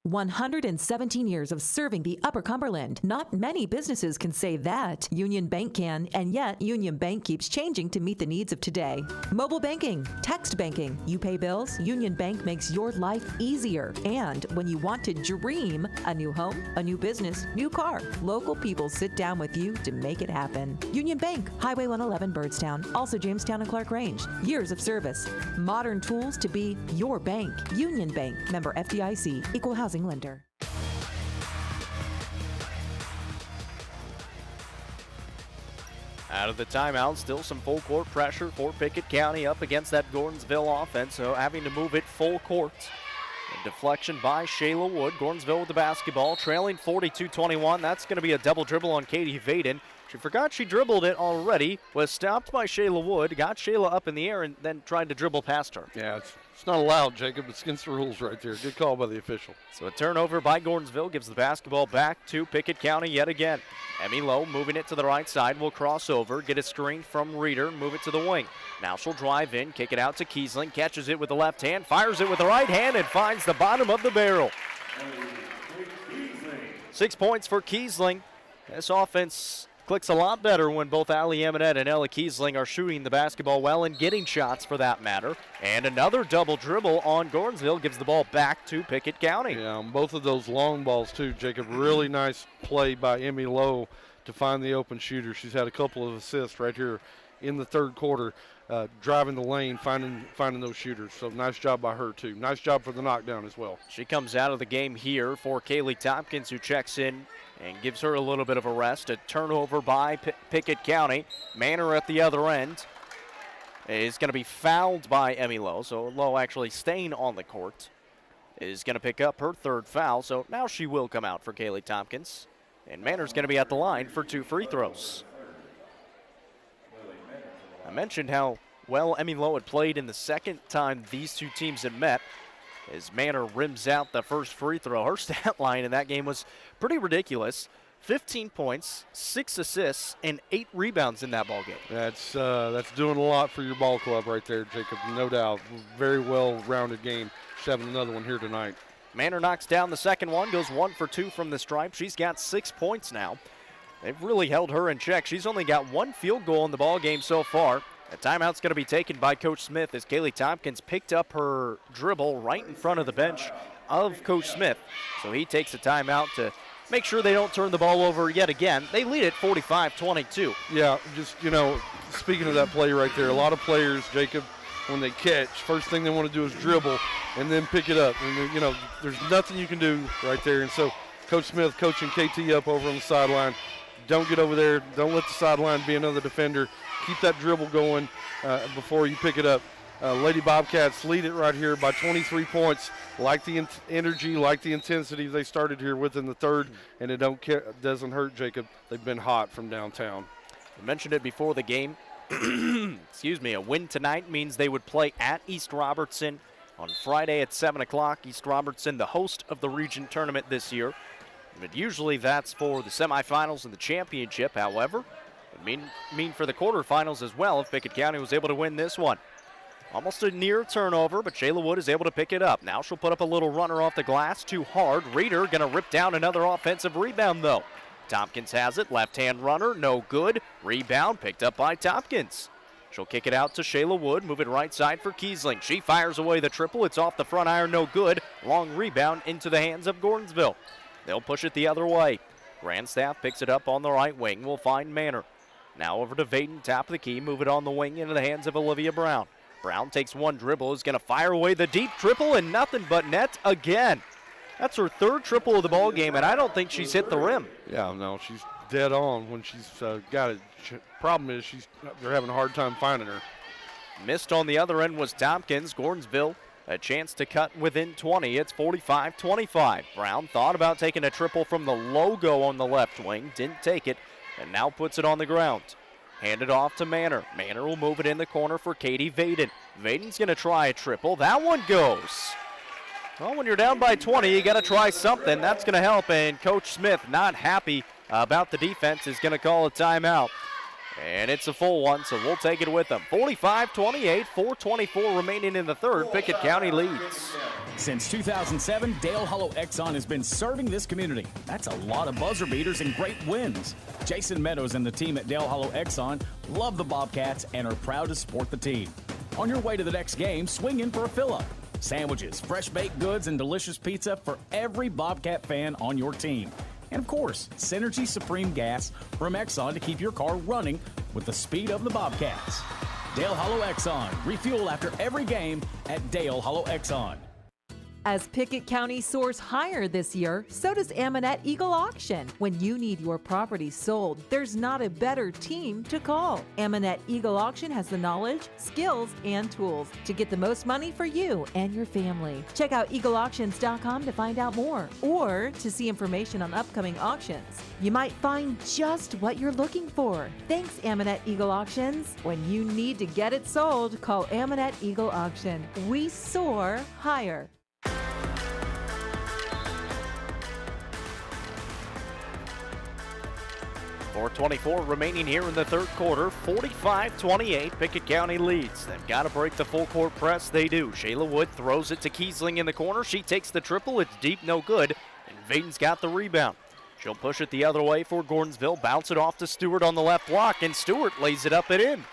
117 years of serving the Upper Cumberland. Not many businesses can say that. Union Bank can, and yet Union Bank keeps changing to meet the needs of today. Mobile banking, text banking, you pay bills, Union Bank makes your life easier. And when you want to dream a new home, a new business, new car, local people sit down with you to make it happen. Union Bank, Highway 111 Birdstown, also Jamestown and Clark Range. Years of service, modern tools to be your bank. Union Bank, member FDIC, equal housing lender. Out of the timeout, still some full court pressure for Pickett County up against that Gordonsville offense, so having to move it full court. A deflection by Shayla Wood. Gordonsville with the basketball, trailing 42-21. That's going to be a double dribble on Katie Vaden. She forgot she dribbled it already, was stopped by Shayla Wood, got Shayla up in the air, and then tried to dribble past her. Yeah, it's not allowed, Jacob. It's against the rules right there. Good call by the official. So a turnover by Gordonsville gives the basketball back to Pickett County yet again. Emmy Lowe moving it to the right side, will cross over, get a screen from Reeder, move it to the wing. Now she'll drive in, kick it out to Kiesling, catches it with the left hand, fires it with the right hand, and finds the bottom of the barrel. 6 points for Kiesling. This offense clicks a lot better when both Allie Amonette and Ella Kiesling are shooting the basketball well and getting shots for that matter. And another double dribble on Gordonsville gives the ball back to Pickett County. Yeah, on both of those long balls too, Jacob. Really nice play by Emmy Lowe to find the open shooter. She's had a couple of assists right here in the third quarter, driving the lane, finding those shooters. So nice job by her too. Nice job for the knockdown as well. She comes out of the game here for Kaylee Tompkins, who checks in and gives her a little bit of a rest. A turnover by Pickett County. Manor at the other end is going to be fouled by Emmy Lowe. So Lowe actually staying on the court is going to pick up her third foul. So now she will come out for Kaylee Tompkins. And Manor's going to be at the line for 2 free throws. I mentioned how well Emmy Lowe had played in the second time these two teams had met. As Manor rims out the first free throw. Her stat line in that game was pretty ridiculous. 15 points, 6 assists, and 8 rebounds in that ball game. That's doing a lot for your ball club right there, Jacob, no doubt. Very well-rounded game. She's having another one here tonight. Manor knocks down the second one, goes 1 for 2 from the stripe. She's got 6 points now. They've really held her in check. She's only got one field goal in the ball game so far. A timeout's going to be taken by Coach Smith as Kaylee Tompkins picked up her dribble right in front of the bench of Coach Smith. So he takes a timeout to make sure they don't turn the ball over yet again. They lead it 45-22. Yeah, just, speaking of that play right there, a lot of players, Jacob, when they catch, first thing they want to do is dribble and then pick it up. And, there's nothing you can do right there. And so Coach Smith coaching KT up over on the sideline. Don't get over there. Don't let the sideline be another defender. Keep that dribble going before you pick it up. Lady Bobcats lead it right here by 23 points. Like the energy, like the intensity they started here with in the third, and it doesn't hurt, Jacob. They've been hot from downtown. I mentioned it before the game. Excuse me, a win tonight means they would play at East Robertson on Friday at 7 o'clock. East Robertson, the host of the region tournament this year. But usually that's for the semifinals and the championship. However, it would mean for the quarterfinals as well if Pickett County was able to win this one. Almost a near turnover, but Shayla Wood is able to pick it up. Now she'll put up a little runner off the glass, too hard. Reeder going to rip down another offensive rebound, though. Tompkins has it, left-hand runner, no good. Rebound picked up by Tompkins. She'll kick it out to Shayla Wood, move it right side for Kiesling. She fires away the triple, it's off the front iron, no good. Long rebound into the hands of Gordonsville. They'll push it the other way. Grandstaff picks it up on the right wing, will find Manor. Now over to Vaden, top of the key, move it on the wing into the hands of Olivia Brown. Brown takes one dribble, is going to fire away the deep triple, and nothing but net again. That's her third triple of the ball game, and I don't think she's hit the rim. Yeah, no, she's dead on when she's got it. Problem is they're having a hard time finding her. Missed on the other end was Tompkins. Gordonsville a chance to cut within 20. It's 45-25. Brown thought about taking a triple from the logo on the left wing, didn't take it, and now puts it on the ground. Hand it off to Manor. Manor will move it in the corner for Katie Vaden. Vaden's going to try a triple. That one goes. Well, when you're down by 20, you got to try something. That's going to help, and Coach Smith, not happy about the defense, is going to call a timeout. And it's a full one, so we'll take it with them. 45-28, 4:24 remaining in the third. Pickett County leads. Since 2007, Dale Hollow Exxon has been serving this community. That's a lot of buzzer beaters and great wins. Jason Meadows and the team at Dale Hollow Exxon love the Bobcats and are proud to support the team. On your way to the next game, swing in for a fill-up. Sandwiches, fresh baked goods, and delicious pizza for every Bobcat fan on your team. And of course, Synergy Supreme Gas from Exxon to keep your car running with the speed of the Bobcats. Dale Hollow Exxon. Refuel after every game at Dale Hollow Exxon. As Pickett County soars higher this year, so does Amonette Eagle Auction. When you need your property sold, there's not a better team to call. Amonette Eagle Auction has the knowledge, skills, and tools to get the most money for you and your family. Check out eagleauctions.com to find out more or to see information on upcoming auctions. You might find just what you're looking for. Thanks, Amonette Eagle Auctions. When you need to get it sold, call Amonette Eagle Auction. We soar higher. 4:24 remaining here in the third quarter. 45-28, Pickett County leads. They've got to break the full court press. They do. Shayla Wood throws it to Kiesling in the corner. She takes the triple. It's deep, no good. And Vaden's got the rebound. She'll push it the other way for Gordonsville. Bounce it off to Stewart on the left block, and Stewart lays it up and in.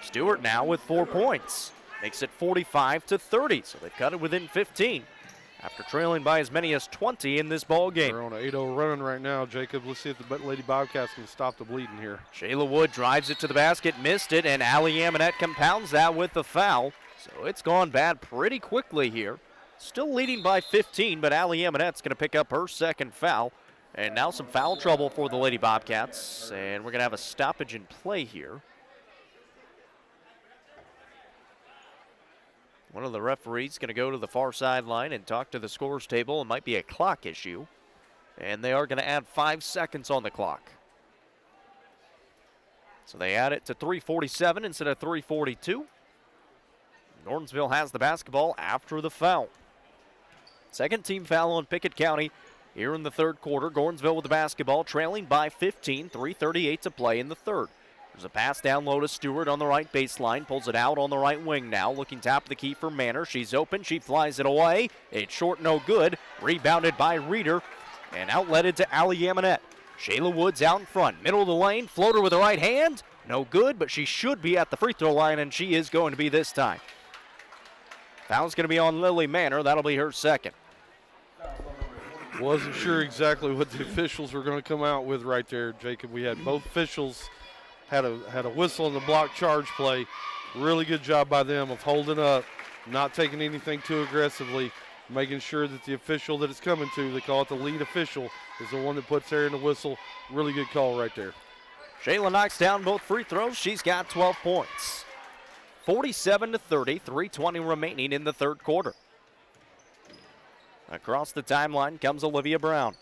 Stewart now with 4 points. Makes it 45-30, so they've cut it within 15. After trailing by as many as 20 in this ball game. They're on an 8-0 run right now, Jacob. Let's see if the Lady Bobcats can stop the bleeding here. Shayla Wood drives it to the basket, missed it, and Allie Amonette compounds that with the foul. So it's gone bad pretty quickly here. Still leading by 15, but Allie Amonette's going to pick up her second foul. And now some foul trouble for the Lady Bobcats, and we're going to have a stoppage in play here. One of the referees going to go to the far sideline and talk to the scores table. It might be a clock issue. And they are going to add 5 seconds on the clock. So they add it to 3:47 instead of 3:42. Gordonsville has the basketball after the foul. Second team foul on Pickett County here in the third quarter. Gordonsville with the basketball, trailing by 15, 3:38 to play in the third. There's a pass down low to Stewart on the right baseline. Pulls it out on the right wing now. Looking top of the key for Manor. She's open. She flies it away. It's short, no good. Rebounded by Reeder. And outletted to Allie Amonette. Shayla Woods out in front, middle of the lane, floater with the right hand. No good, but she should be at the free throw line, and she is going to be this time. Foul's going to be on Lily Manor. That'll be her second. Wasn't sure exactly what the officials were going to come out with right there, Jacob. We had both officials had a whistle in the block charge play. Really good job by them of holding up, not taking anything too aggressively, making sure that the official that it's coming to, they call it the lead official, is the one that puts there in the whistle. Really good call right there. Shayla knocks down both free throws. She's got 12 points. 47-30, 3:20 remaining in the third quarter. Across the timeline comes Olivia Brown.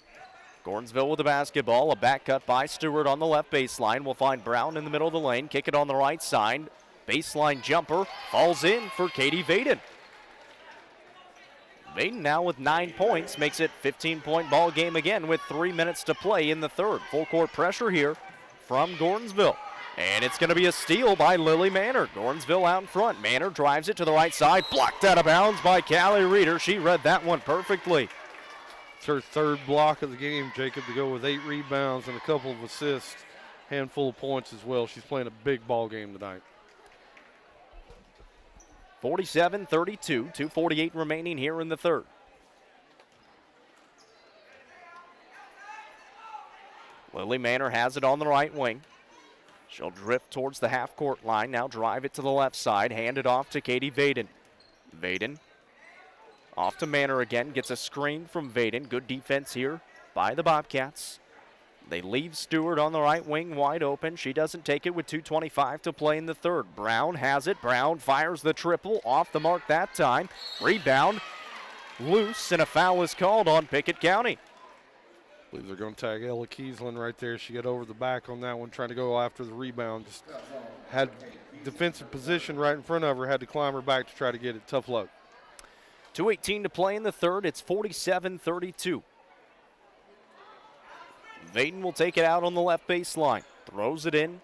Gordonsville with the basketball. A back cut by Stewart on the left baseline. We'll find Brown in the middle of the lane. Kick it on the right side. Baseline jumper. Falls in for Katie Vaden. Vaden now with 9 points. Makes it 15-point ball game again with 3 minutes to play in the third. Full court pressure here from Gordonsville. And it's going to be a steal by Lily Manor. Gordonsville out in front. Manor drives it to the right side. Blocked out of bounds by Callie Reeder. She read that one perfectly. It's her third block of the game, Jacob, to go with 8 rebounds and a couple of assists. Handful of points as well. She's playing a big ball game tonight. 47-32, 2:48 remaining here in the third. Lily Manor has it on the right wing. She'll drift towards the half-court line, now drive it to the left side, hand it off to Katie Vaden. Vaden off to Manor again, gets a screen from Vaden. Good defense here by the Bobcats. They leave Stewart on the right wing wide open. She doesn't take it with 2:25 to play in the third. Brown has it. Brown fires the triple, off the mark that time. Rebound, loose, and a foul is called on Pickett County. I believe they're going to tag Ella Kiesland right there. She got over the back on that one, trying to go after the rebound. Just had defensive position right in front of her, had to climb her back to try to get it. Tough luck. 2:18 to play in the third. It's 47-32. Vaden will take it out on the left baseline. Throws it in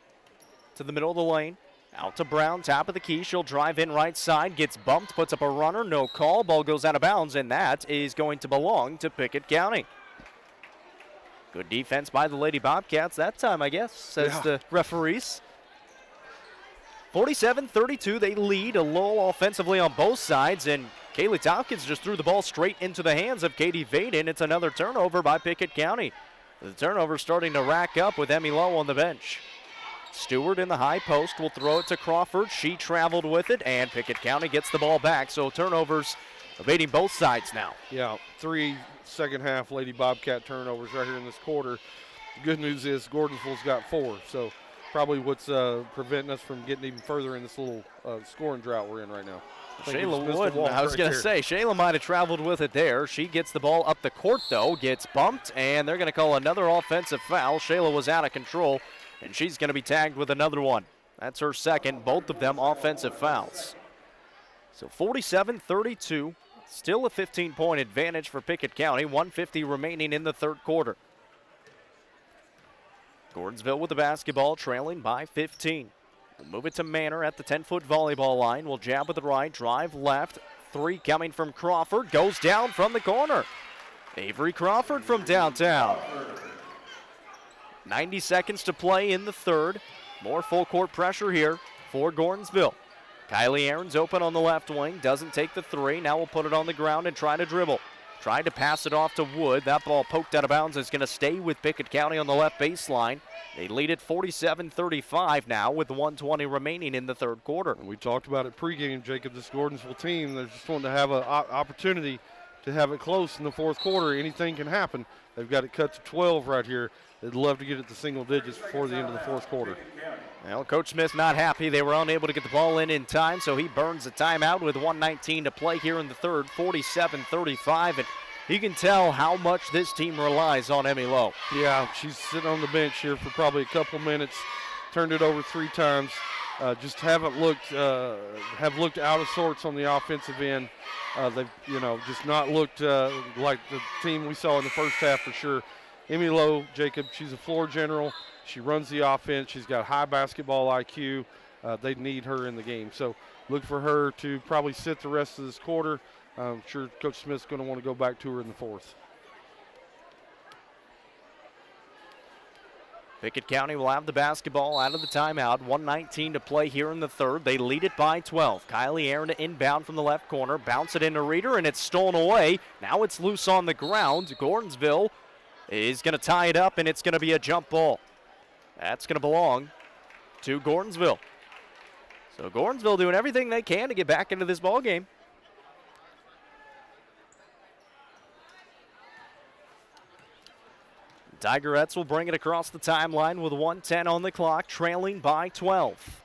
to the middle of the lane. Out to Brown, top of the key. She'll drive in right side, gets bumped, puts up a runner. No call. Ball goes out of bounds, and that is going to belong to Pickett County. Good defense by the Lady Bobcats that time, I guess, says the referees. 47-32, they lead. A lull offensively on both sides, and Kaylee Tompkins just threw the ball straight into the hands of Katie Vaden. It's another turnover by Pickett County. The turnover starting to rack up with Emmy Lowe on the bench. Stewart in the high post will throw it to Crawford. She traveled with it, and Pickett County gets the ball back. So turnovers evading both sides now. Yeah, 3 second half Lady Bobcat turnovers right here in this quarter. The good news is Gordonsville's got 4, so probably what's preventing us from getting even further in this little scoring drought we're in right now. Shayla Wood, I was going to say, Shayla might have traveled with it there. She gets the ball up the court, though, gets bumped, and they're going to call another offensive foul. Shayla was out of control, and she's going to be tagged with another one. That's her second, both of them offensive fouls. So 47-32, still a 15-point advantage for Pickett County, 1:50 remaining in the third quarter. Gordonsville with the basketball, trailing by 15. We'll move it to Manor at the 10-foot volleyball line. We'll jab with the right, drive left. 3 coming from Crawford, goes down from the corner. Avery Crawford from downtown. 90 seconds to play in the third. More full court pressure here for Gordonsville. Kylie Aaron's open on the left wing, doesn't take the 3. Now we'll put it on the ground and try to dribble. Tried to pass it off to Wood. That ball poked out of bounds. Is going to stay with Pickett County on the left baseline. They lead it 47-35 now with 1:20 remaining in the third quarter. And we talked about it pregame, Jacob. This Gordonsville team, they're just wanting to have an opportunity to have it close in the fourth quarter. Anything can happen. They've got it cut to 12 right here. They'd love to get it to single digits before the end of the fourth quarter. Well, Coach Smith not happy. They were unable to get the ball in time, so he burns the timeout with 1:19 to play here in the third, 47-35. And you can tell how much this team relies on Emmy Lowe. Yeah, she's sitting on the bench here for probably a couple minutes. Turned it over 3 times. Just have looked out of sorts on the offensive end. They've, just not looked like the team we saw in the first half for sure. Emmy Lowe, Jacob, she's a floor general. She runs the offense. She's got high basketball IQ. They need her in the game. So look for her to probably sit the rest of this quarter. I'm sure Coach Smith's going to want to go back to her in the fourth. Pickett County will have the basketball out of the timeout. 1:19 to play here in the third. They lead it by 12. Kylie Aaron inbound from the left corner. Bounce it into Reeder, and it's stolen away. Now it's loose on the ground. Gordonsville is going to tie it up, and it's going to be a jump ball. That's going to belong to Gordonsville. So Gordonsville doing everything they can to get back into this ball game. Tigerettes will bring it across the timeline with 1:10 on the clock, trailing by 12.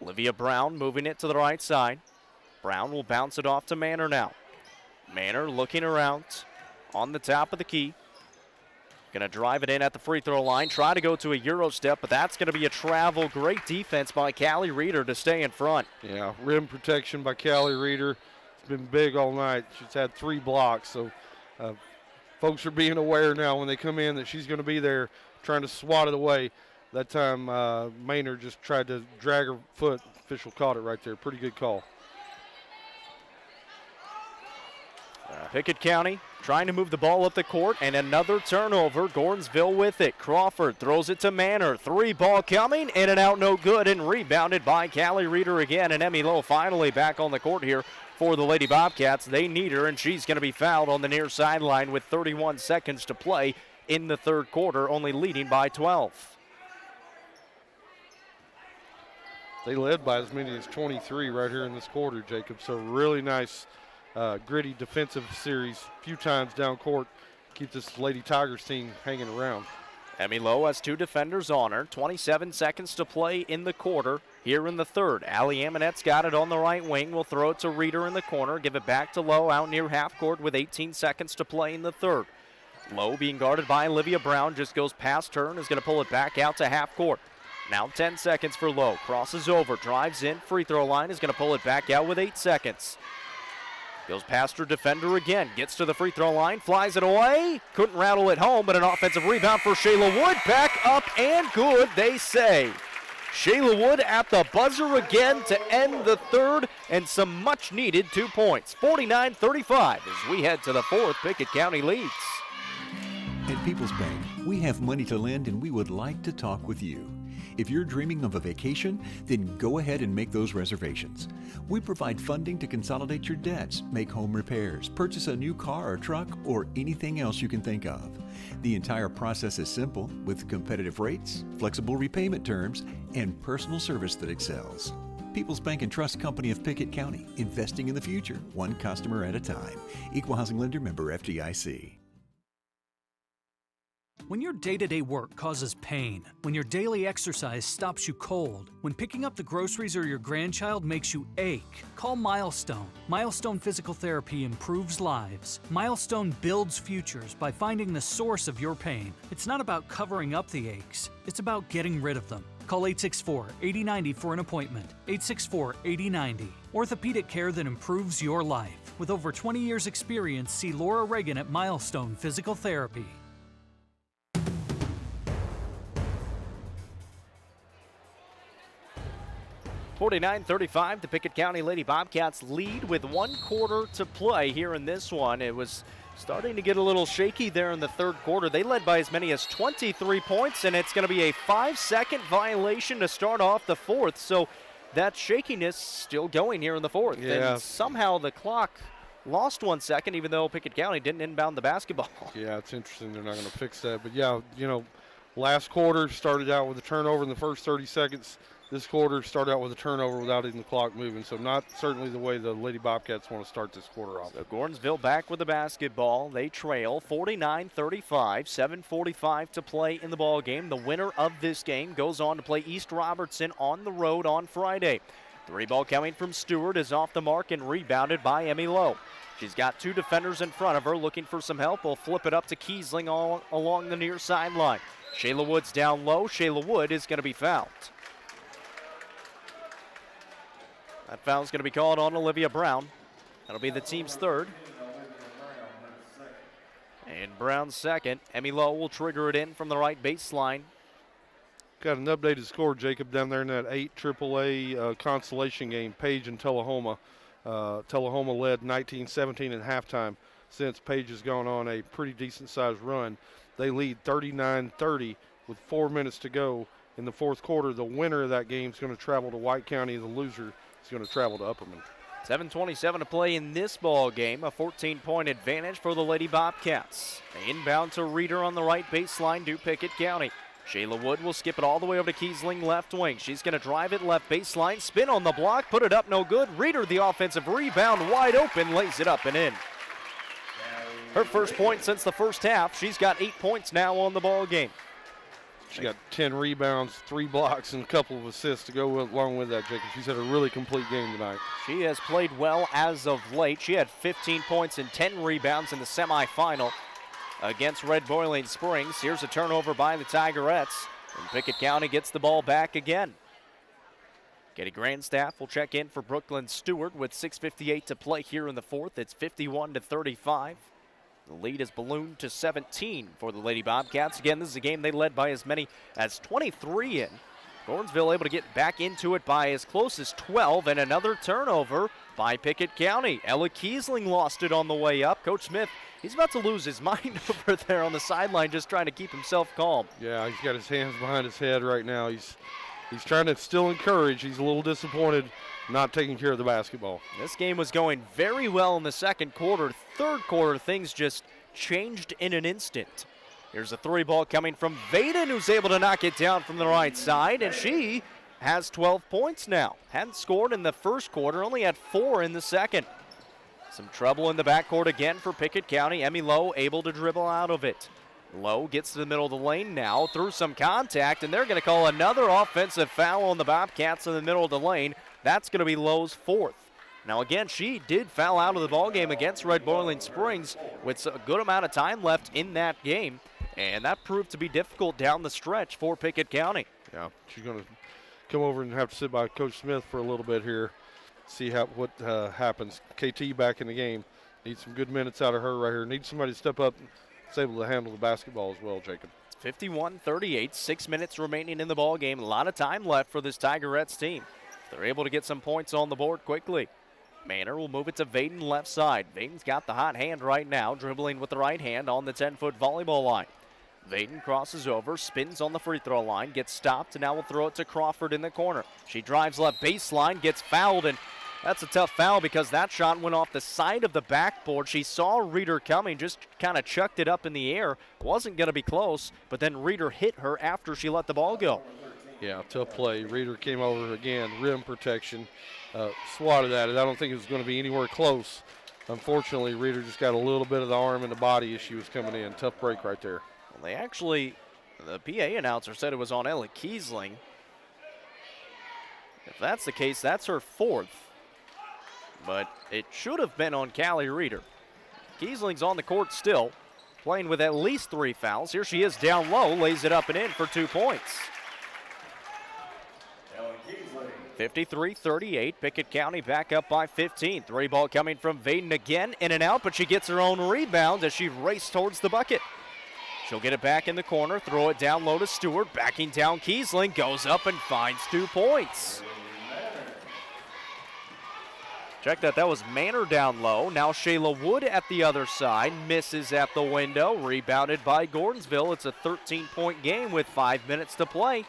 Olivia Brown moving it to the right side. Brown will bounce it off to Manor now. Manor looking around on the top of the key. Going to drive it in at the free throw line, try to go to a Euro step, but that's going to be a travel. Great defense by Callie Reeder to stay in front. Yeah, rim protection by Callie Reeder. It's been big all night. She's had 3 blocks, so folks are being aware now when they come in that she's going to be there trying to swat it away. That time, Maynard just tried to drag her foot. Official caught it right there. Pretty good call. Pickett County trying to move the ball up the court, and another turnover. Gordonsville with it. Crawford throws it to Manor. 3 ball coming, in and out, no good, and rebounded by Callie Reeder again. And Emmy Lowe finally back on the court here for the Lady Bobcats. They need her, and she's going to be fouled on the near sideline with 31 seconds to play in the third quarter, only leading by 12. They led by as many as 23 right here in this quarter, Jacob. So really nice, gritty defensive series. A few times down court, keep this Lady Tigers team hanging around. Emmy Lowe has 2 defenders on her. 27 seconds to play in the quarter here in the third. Allie Amonette's got it on the right wing. Will throw it to Reeder in the corner. Give it back to Lowe out near half court with 18 seconds to play in the third. Lowe being guarded by Olivia Brown just goes past her and is going to pull it back out to half court. Now 10 seconds for Lowe. Crosses over, drives in, free throw line, is going to pull it back out with 8 seconds. Goes past her defender again, gets to the free throw line, flies it away. Couldn't rattle it home, but an offensive rebound for Shayla Wood. Back up and good, they say. Shayla Wood at the buzzer again to end the third, and some much needed 2 points. 49-35 as we head to the fourth. Pickett County leads. At People's Bank, we have money to lend, and we would like to talk with you. If you're dreaming of a vacation, then go ahead and make those reservations. We provide funding to consolidate your debts, make home repairs, purchase a new car or truck, or anything else you can think of. The entire process is simple, with competitive rates, flexible repayment terms, and personal service that excels. People's Bank and Trust Company of Pickett County, investing in the future, one customer at a time. Equal housing lender, member FDIC. When your day-to-day work causes pain, when your daily exercise stops you cold, when picking up the groceries or your grandchild makes you ache, call Milestone. Milestone Physical Therapy improves lives. Milestone builds futures by finding the source of your pain. It's not about covering up the aches, it's about getting rid of them. Call 864-8090 for an appointment. 864-8090. Orthopedic care that improves your life. With over 20 years experience, see Laura Reagan at Milestone Physical Therapy. 49-35, the Pickett County Lady Bobcats lead with 1 quarter to play here in this one. It was starting to get a little shaky there in the third quarter. They led by as many as 23 points, and it's going to be a 5-second violation to start off the fourth. So that shakiness still going here in the fourth. Yeah. And somehow the clock lost 1 second, even though Pickett County didn't inbound the basketball. Yeah, it's interesting. They're not going to fix that. But, yeah, you know, last quarter started out with a turnover in the first 30 seconds. This quarter started out with a turnover without even the clock moving, so not certainly the way the Lady Bobcats want to start this quarter off. So Gordonsville back with the basketball. They trail 49-35, 7:45 to play in the ball game. The winner of this game goes on to play East Robertson on the road on Friday. 3 ball coming from Stewart is off the mark and rebounded by Emmy Lowe. She's got 2 defenders in front of her looking for some help. We'll flip it up to Kiesling all along the near sideline. Shayla Wood's down low. Shayla Wood is going to be fouled. That foul's going to be called on Olivia Brown. That'll be the team's third. And Brown's second. Emmy Lowe will trigger it in from the right baseline. Got an updated score, Jacob, down there in that 8 AAA Consolation game, Page and Tullahoma. Tullahoma led 19-17 at halftime. Since Page has gone on a pretty decent-sized run. They lead 39-30 with 4 minutes to go in the fourth quarter. The winner of that game is going to travel to White County. The loser is going to travel to Upperman. 7:27 to play in this ball game. A 14-point advantage for the Lady Bobcats. Inbound to Reeder on the right baseline to Pickett County. Shayla Wood will skip it all the way over to Kiesling left wing. She's going to drive it left baseline, spin on the block, put it up, no good. Reeder, the offensive rebound, wide open, lays it up and in. Her first point since the first half. She's got 8 points now on the ball game. She got 10 rebounds, 3 blocks, and a couple of assists to go along with that, Jacob. She's had a really complete game tonight. She has played well as of late. She had 15 points and 10 rebounds in the semifinal against Red Boiling Springs. Here's a turnover by the Tigerettes, and Pickett County gets the ball back again. Katie Grandstaff will check in for Brooklyn Stewart with 6:58 to play here in the fourth. It's 51-35. The lead is ballooned to 17 for the Lady Bobcats. Again, this is a game they led by as many as 23 in. Gordonsville able to get back into it by as close as 12, and another turnover by Pickett County. Ella Kiesling lost it on the way up. Coach Smith, he's about to lose his mind over there on the sideline, just trying to keep himself calm. Yeah, he's got his hands behind his head right now. He's trying to still encourage. He's a little disappointed not taking care of the basketball. This game was going very well in the second quarter. Third quarter, things just changed in an instant. Here's a three ball coming from Vaden, who's able to knock it down from the right side, and she has 12 points now. Hadn't scored in the first quarter, only had 4 in the second. Some trouble in the backcourt again for Pickett County. Emmy Lowe able to dribble out of it. Lowe gets to the middle of the lane now through some contact, and they're going to call another offensive foul on the Bobcats in the middle of the lane. That's going to be Lowe's 4th. Now again, she did foul out of the ball game against Red Boiling Springs with a good amount of time left in that game, and that proved to be difficult down the stretch for Pickett County. Yeah, she's going to come over and have to sit by Coach Smith for a little bit here, see what happens. KT back in the game. Needs some good minutes out of her right here. Needs somebody to step up and is able to handle the basketball as well, Jacob. It's 51-38, 6 minutes remaining in the ball game. A lot of time left for this Tigerettes team. They're able to get some points on the board quickly. Manor will move it to Vaden left side. Vaden's got the hot hand right now, dribbling with the right hand on the 10-foot volleyball line. Vaden crosses over, spins on the free throw line, gets stopped, and now will throw it to Crawford in the corner. She drives left baseline, gets fouled, and that's a tough foul because that shot went off the side of the backboard. She saw Reeder coming, just kind of chucked it up in the air. Wasn't going to be close, but then Reeder hit her after she let the ball go. Yeah, tough play. Reeder came over again, rim protection, swatted at it. I don't think it was going to be anywhere close. Unfortunately, Reeder just got a little bit of the arm and the body as she was coming in. Tough break right there. Well, they actually, the PA announcer said it was on Ella Kiesling. If that's the case, that's her 4th. But it should have been on Callie Reeder. Kiesling's on the court still, playing with at least 3 fouls. Here she is down low, lays it up and in for 2 points. 53-38, Pickett County back up by 15. Three ball coming from Vaden again, in and out, but she gets her own rebound as she raced towards the bucket. She'll get it back in the corner, throw it down low to Stewart, backing down Kiesling, goes up and finds 2 points. Check that was Manor down low. Now Shayla Wood at the other side, misses at the window, rebounded by Gordonsville. It's a 13-point game with 5 minutes to play.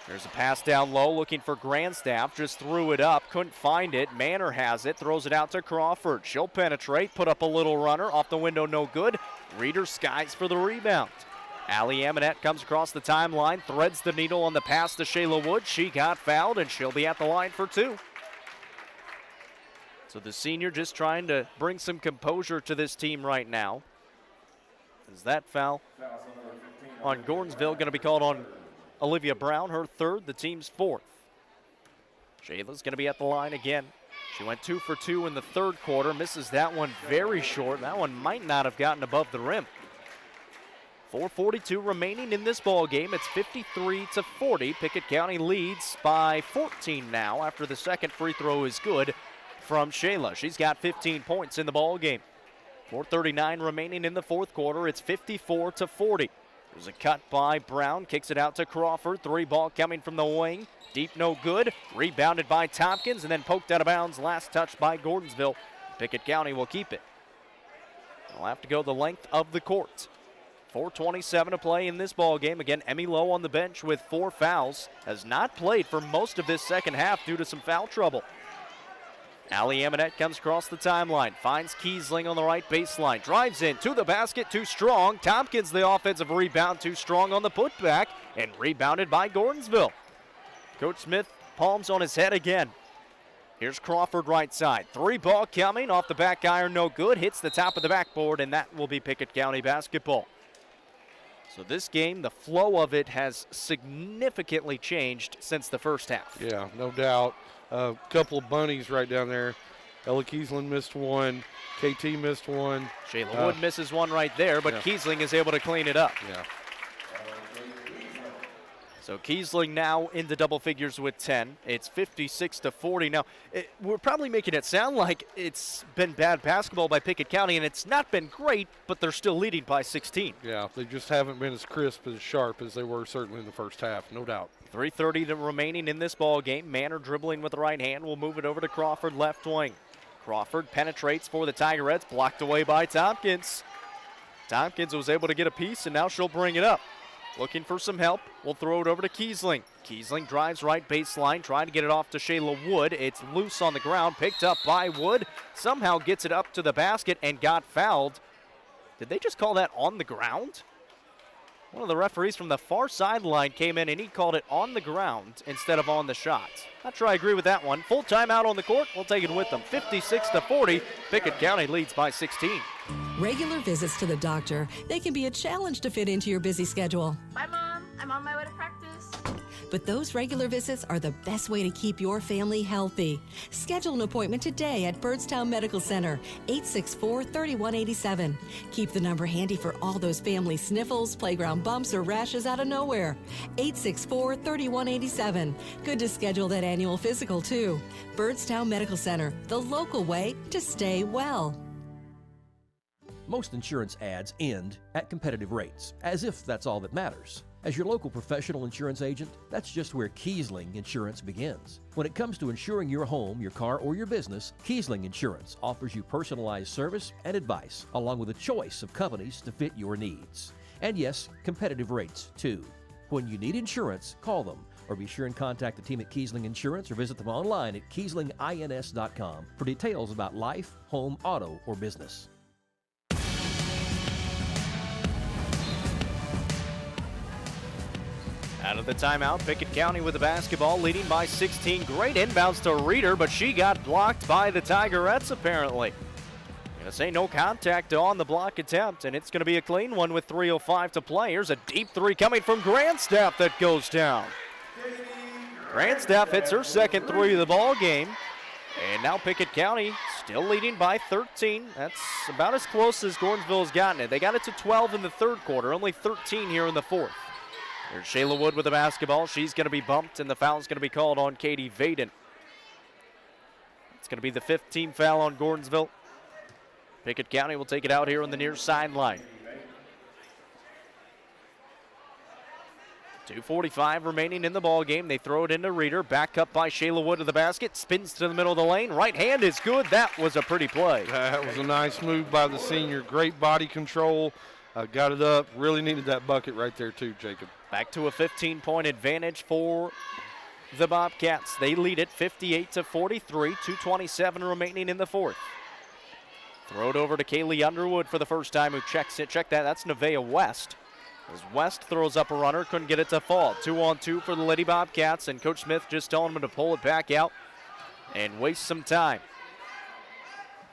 There's a pass down low, looking for Grandstaff, just threw it up, couldn't find it. Manor has it, throws it out to Crawford. She'll penetrate, put up a little runner, off the window, no good. Reeder skies for the rebound. Allie Amonette comes across the timeline, threads the needle on the pass to Shayla Wood. She got fouled, and she'll be at the line for 2. So the senior just trying to bring some composure to this team right now. Is that foul on Gordonsville going to be called on Olivia Brown, her 3rd, the team's 4th. Shayla's going to be at the line again. She went 2 for 2 in the 3rd quarter, misses that one very short. That one might not have gotten above the rim. 4:42 remaining in this ball game. It's 53-40. Pickett County leads by 14 now after the second free throw is good from Shayla. She's got 15 points in the ball game. 4:39 remaining in the 4th quarter. It's 54-40. There's a cut by Brown, kicks it out to Crawford. 3 ball coming from the wing. Deep, no good. Rebounded by Tompkins and then poked out of bounds. Last touch by Gordonsville. Pickett County will keep it. They'll have to go the length of the court. 4:27 to play in this ball game. Again, Emmy Lowe on the bench with 4 fouls. Has not played for most of this second half due to some foul trouble. Allie Amonette comes across the timeline, finds Kiesling on the right baseline, drives in to the basket, too strong. Tompkins, the offensive rebound, too strong on the putback, and rebounded by Gordonsville. Coach Smith palms on his head again. Here's Crawford right side. 3 ball coming off the back iron, no good. Hits the top of the backboard, and that will be Pickett County basketball. So this game, the flow of it has significantly changed since the first half. Yeah, no doubt. A couple of bunnies right down there. Ella Kiesling missed one. KT missed one. Shayla Wood misses one right there, but Kiesling is able to clean it up. Yeah. So Kiesling now into double figures with 10. It's 56-40. Now, we're probably making it sound like it's been bad basketball by Pickett County, and it's not been great, but they're still leading by 16. Yeah, they just haven't been as crisp, as sharp as they were certainly in the first half, no doubt. 3:30 remaining in this ball game. Manor dribbling with the right hand will move it over to Crawford, left wing. Crawford penetrates for the Tigerettes, blocked away by Tompkins. Tompkins was able to get a piece, and now she'll bring it up. Looking for some help. We'll throw it over to Kiesling. Kiesling drives right baseline, trying to get it off to Shayla Wood. It's loose on the ground, picked up by Wood. Somehow gets it up to the basket and got fouled. Did they just call that on the ground? One of the referees from the far sideline came in and he called it on the ground instead of on the shot. Not sure I agree with that one. Full timeout on the court. We'll take it with them. 56-40. Pickett County leads by 16. Regular visits to the doctor, they can be a challenge to fit into your busy schedule. Bye, Mom. I'm on my way to practice. But those regular visits are the best way to keep your family healthy. Schedule an appointment today at Byrdstown Medical Center, 864-3187. Keep the number handy for all those family sniffles, playground bumps, or rashes out of nowhere. 864-3187. Good to schedule that annual physical, too. Byrdstown Medical Center, the local way to stay well. Most insurance ads end at competitive rates, as if that's all that matters. As your local professional insurance agent, that's just where Kiesling Insurance begins. When it comes to insuring your home, your car, or your business, Kiesling Insurance offers you personalized service and advice, along with a choice of companies to fit your needs. And yes, competitive rates, too. When you need insurance, call them, or be sure and contact the team at Kiesling Insurance or visit them online at KieslingINS.com for details about life, home, auto, or business. Out of the timeout, Pickett County with the basketball, leading by 16. Great inbounds to Reeder, but she got blocked by the Tigerettes, apparently. Going to say no contact on the block attempt, and it's going to be a clean one with 3:05 to play. Here's a deep three coming from Grandstaff that goes down. Grandstaff hits her second three of the ball game, and now Pickett County still leading by 13. That's about as close as Gordonsville has gotten it. They got it to 12 in the third quarter, only 13 here in the fourth. There's Shayla Wood with the basketball. She's going to be bumped, and the foul's going to be called on Katie Vaden. It's going to be the 5th team foul on Gordonsville. Pickett County will take it out here on the near sideline. 2:45 remaining in the ball game. They throw it into Reeder. Back up by Shayla Wood to the basket. Spins to the middle of the lane. Right hand is good. That was a pretty play. That was a nice move by the senior. Great body control. Got it up. Really needed that bucket right there too, Jacob. Back to a 15-point advantage for the Bobcats. They lead it 58-43. 2:27 remaining in the fourth. Throw it over to Kaylee Underwood for the first time, who checks it. Check that. That's Nevaeh West. As West throws up a runner, couldn't get it to fall. 2-on-2 for the Lady Bobcats, and Coach Smith just telling them to pull it back out and waste some time.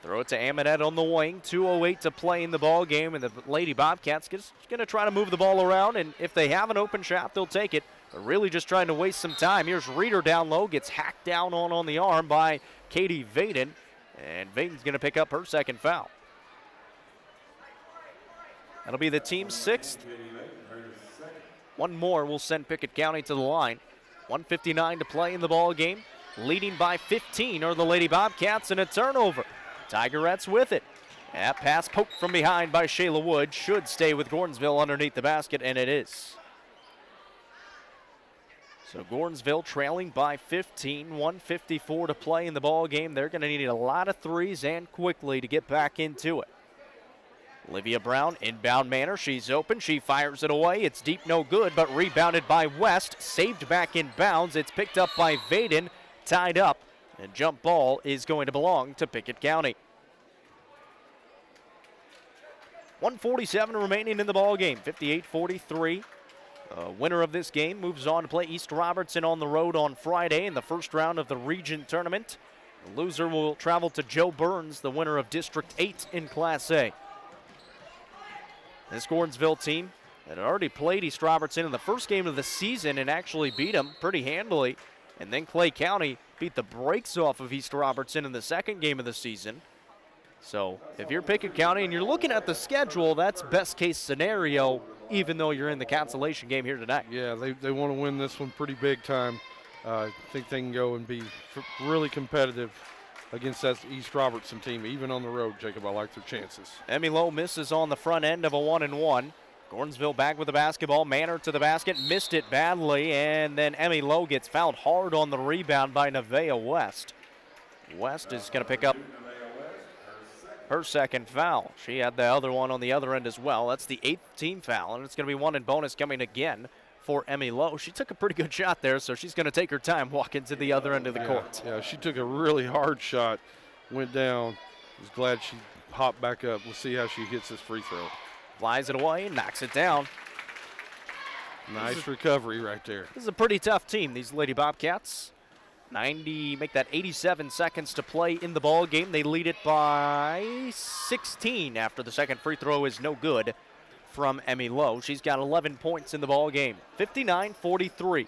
Throw it to Amonette on the wing. 2:08 to play in the ball game, and the Lady Bobcats just going to try to move the ball around, and if they have an open shot, they'll take it. They're really just trying to waste some time. Here's Reeder down low, gets hacked down on the arm by Katie Vaden, and Vaden's going to pick up her second foul. That'll be the team's 6th. One more will send Pickett County to the line. 1:59 to play in the ball game. Leading by 15 are the Lady Bobcats, and a turnover. Tigerettes with it. That pass poked from behind by Shayla Wood. Should stay with Gordonsville underneath the basket, and it is. So Gordonsville trailing by 15, 1:54 to play in the ball game. They're going to need a lot of threes and quickly to get back into it. Olivia Brown, inbound manner. She's open. She fires it away. It's deep, no good, but rebounded by West. Saved back in bounds. It's picked up by Vaden. Tied up. And jump ball is going to belong to Pickett County. 1:47 remaining in the ball game. 58-43. Winner of this game moves on to play East Robertson on the road on Friday in the first round of the region tournament. The loser will travel to Joe Burns, the winner of District 8 in Class A. This Gordonsville team had already played East Robertson in the first game of the season and actually beat them pretty handily. And then Clay County beat the brakes off of East Robertson in the second game of the season. So if you're Pickett County and you're looking at the schedule, that's best case scenario, even though you're in the consolation game here tonight. Yeah, they want to win this one pretty big time. I think they can go and be really competitive against that East Robertson team, even on the road, Jacob. I like their chances. Emmy Lowe misses on the front end of a 1-and-1. Gordonsville back with the basketball. Manor to the basket, missed it badly, and then Emmy Lowe gets fouled hard on the rebound by Nevaeh West. West is going to pick up her second foul. She had the other one on the other end as well. That's the 8th team foul, and it's going to be 1 in bonus coming again for Emmy Lowe. She took a pretty good shot there, so she's going to take her time walking to the other end of the court. Yeah, she took a really hard shot, went down. Was glad she hopped back up. We'll see how she hits this free throw. Flies it away and knocks it down. Nice recovery right there. This is a pretty tough team, these Lady Bobcats. 90, make that 87 seconds to play in the ball game. They lead it by 16 after the second free throw is no good from Emmy Lowe. She's got 11 points in the ball game. 59-43.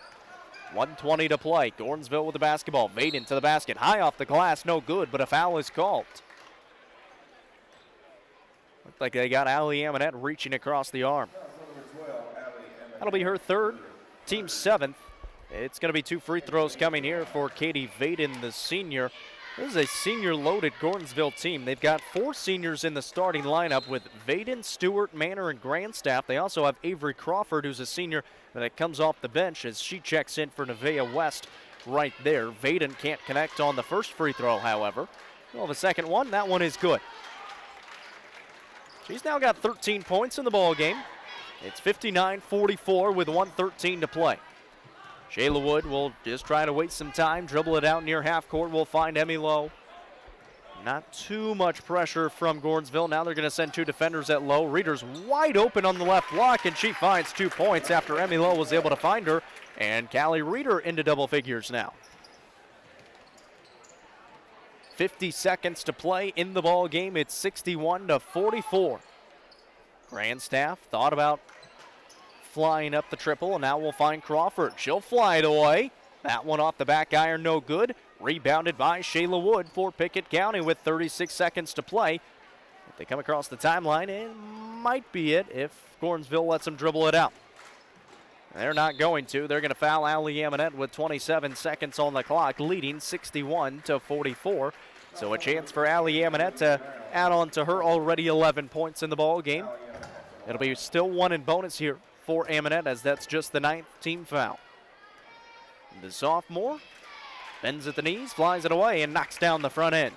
1:20 to play. Gordonsville with the basketball. Vaden to the basket. High off the glass, no good, but a foul is called. Looks like they got Allie Amonette reaching across the arm. That'll be her third, team 7th. It's going to be 2 free throws coming here for Katie Vaden, the senior. This is a senior-loaded Gordonsville team. They've got 4 seniors in the starting lineup with Vaden, Stewart, Manor, and Grandstaff. They also have Avery Crawford, who's a senior that comes off the bench as she checks in for Nevaeh West right there. Vaden can't connect on the first free throw, however. Well, the second one, that one is good. She's now got 13 points in the ball game. It's 59-44 with 1:13 to play. Shayla Wood will just try to waste some time, dribble it out near half court. We'll find Emmy Lowe. Not too much pressure from Gordonsville. Now they're going to send 2 defenders at Lowe. Reeder's wide open on the left block, and she finds 2 points after Emmy Lowe was able to find her. And Callie Reeder into double figures now. 50 seconds to play in the ball game. It's 61-44. Grandstaff thought about flying up the triple, and now we'll find Crawford. She'll fly it away. That one off the back iron, no good. Rebounded by Shayla Wood for Pickett County with 36 seconds to play. If they come across the timeline, it might be it if Gordonsville lets them dribble it out. They're not going to. They're going to foul Allie Amonette with 27 seconds on the clock, leading 61-44. So a chance for Allie Amonette to add on to her already 11 points in the ball game. It'll be still 1 in bonus here for Amonette, as that's just the 9th team foul. The sophomore bends at the knees, flies it away, and knocks down the front end.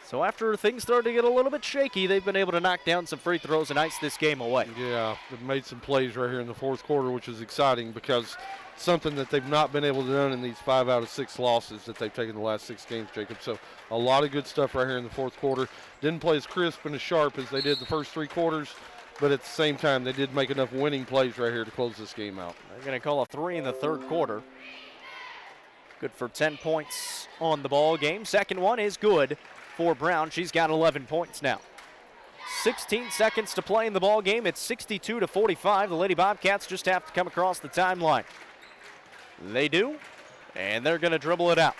So after things started to get a little bit shaky, they've been able to knock down some free throws and ice this game away. Yeah, they've made some plays right here in the fourth quarter, which is exciting because something that they've not been able to do in these 5 out of 6 losses that they've taken the last 6 games, Jacob. So a lot of good stuff right here in the fourth quarter. Didn't play as crisp and as sharp as they did the first 3 quarters, but at the same time, they did make enough winning plays right here to close this game out. They're going to call a 3 in the third quarter. Good for 10 points on the ball game. Second one is good for Brown. She's got 11 points now. 16 seconds to play in the ball game. It's 62-45. The Lady Bobcats just have to come across the timeline. They do, and they're going to dribble it out.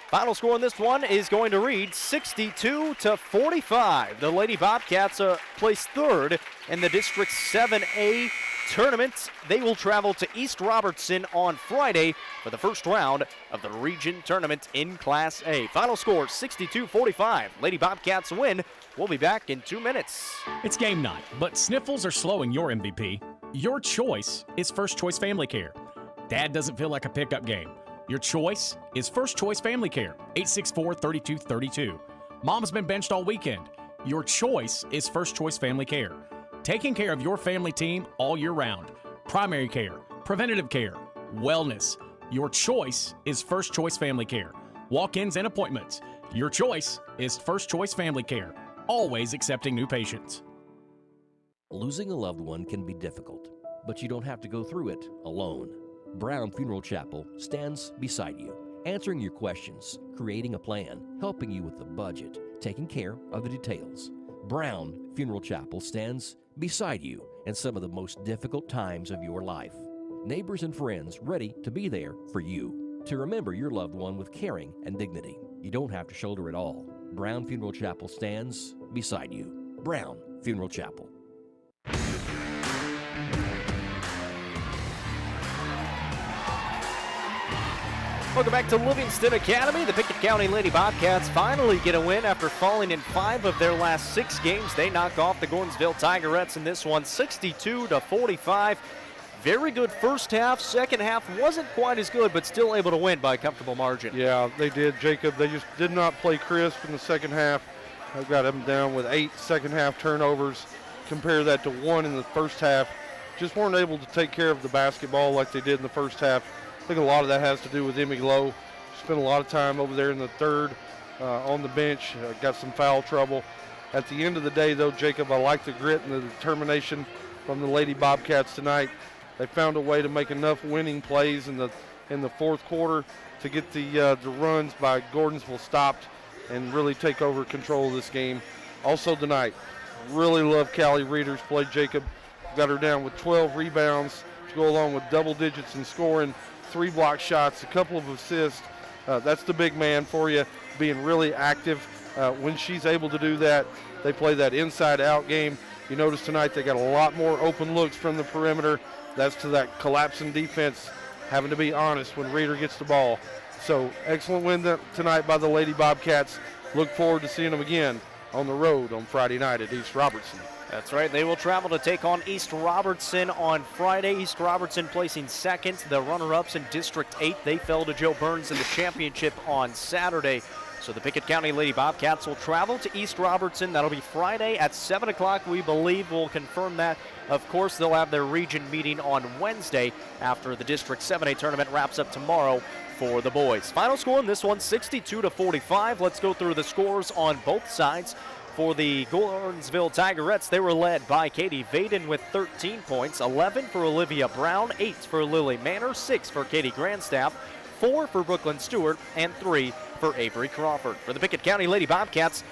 Final score in this one is going to read 62-45. The Lady Bobcats place 3rd in the District 7A tournament. They will travel to East Robertson on Friday for the first round of the region tournament in Class A. Final score 62-45. Lady Bobcats win. We'll be back in 2 minutes. It's game night, but sniffles are slowing your MVP. Your choice is First Choice Family Care. Dad doesn't feel like a pickup game. Your choice is First Choice Family Care, 864-3232. Mom's been benched all weekend. Your choice is First Choice Family Care. Taking care of your family team all year round. Primary care, preventative care, wellness. Your choice is First Choice Family Care. Walk-ins and appointments. Your choice is First Choice Family Care. Always accepting new patients. Losing a loved one can be difficult, but you don't have to go through it alone. Brown Funeral Chapel stands beside you, answering your questions, creating a plan, helping you with the budget, taking care of the details. Brown Funeral Chapel stands beside you in some of the most difficult times of your life. Neighbors and friends ready to be there for you, to remember your loved one with caring and dignity. You don't have to shoulder it all. Brown Funeral Chapel stands beside you. Brown Funeral Chapel. Welcome back to Livingston Academy. The Pickett County Lady Bobcats finally get a win after falling in 5 of their last 6 games. They knock off the Gordonsville Tigerettes in this one, 62-45. Very good first half. Second half wasn't quite as good, but still able to win by a comfortable margin. Yeah, they did, Jacob. They just did not play crisp in the second half. I've got them down with 8 second half turnovers. Compare that to 1 in the first half. Just weren't able to take care of the basketball like they did in the first half. I think a lot of that has to do with Emmy Lowe. Spent a lot of time over there in the third on the bench. Got some foul trouble. At the end of the day, though, Jacob, I like the grit and the determination from the Lady Bobcats tonight. They found a way to make enough winning plays in the fourth quarter to get the runs by Gordonsville stopped and really take over control of this game. Also tonight, really love Callie Reeder's play, Jacob. Got her down with 12 rebounds to go along with double digits in scoring, 3 block shots, a couple of assists. That's the big man for you, being really active. When she's able to do that, they play that inside-out game. You notice tonight they got a lot more open looks from the perimeter. That's to that collapsing defense, having to be honest when Reeder gets the ball. So excellent win tonight by the Lady Bobcats. Look forward to seeing them again on the road on Friday night at East Robertson. That's right. They will travel to take on East Robertson on Friday. East Robertson placing second. The runner-ups in District 8, they fell to Joe Burns in the championship on Saturday. So the Pickett County Lady Bobcats will travel to East Robertson. That'll be Friday at 7 o'clock, we believe. We'll confirm that. Of course, they'll have their region meeting on Wednesday after the District 7A tournament wraps up tomorrow for the boys. Final score in this one, 62-45. Let's go through the scores on both sides. For the Gordonsville Tigerettes, they were led by Katie Vaden with 13 points, 11 for Olivia Brown, 8 for Lily Manor, 6 for Katie Grandstaff, 4 for Brooklyn Stewart, and 3 for Avery Crawford. For the Pickett County Lady Bobcats,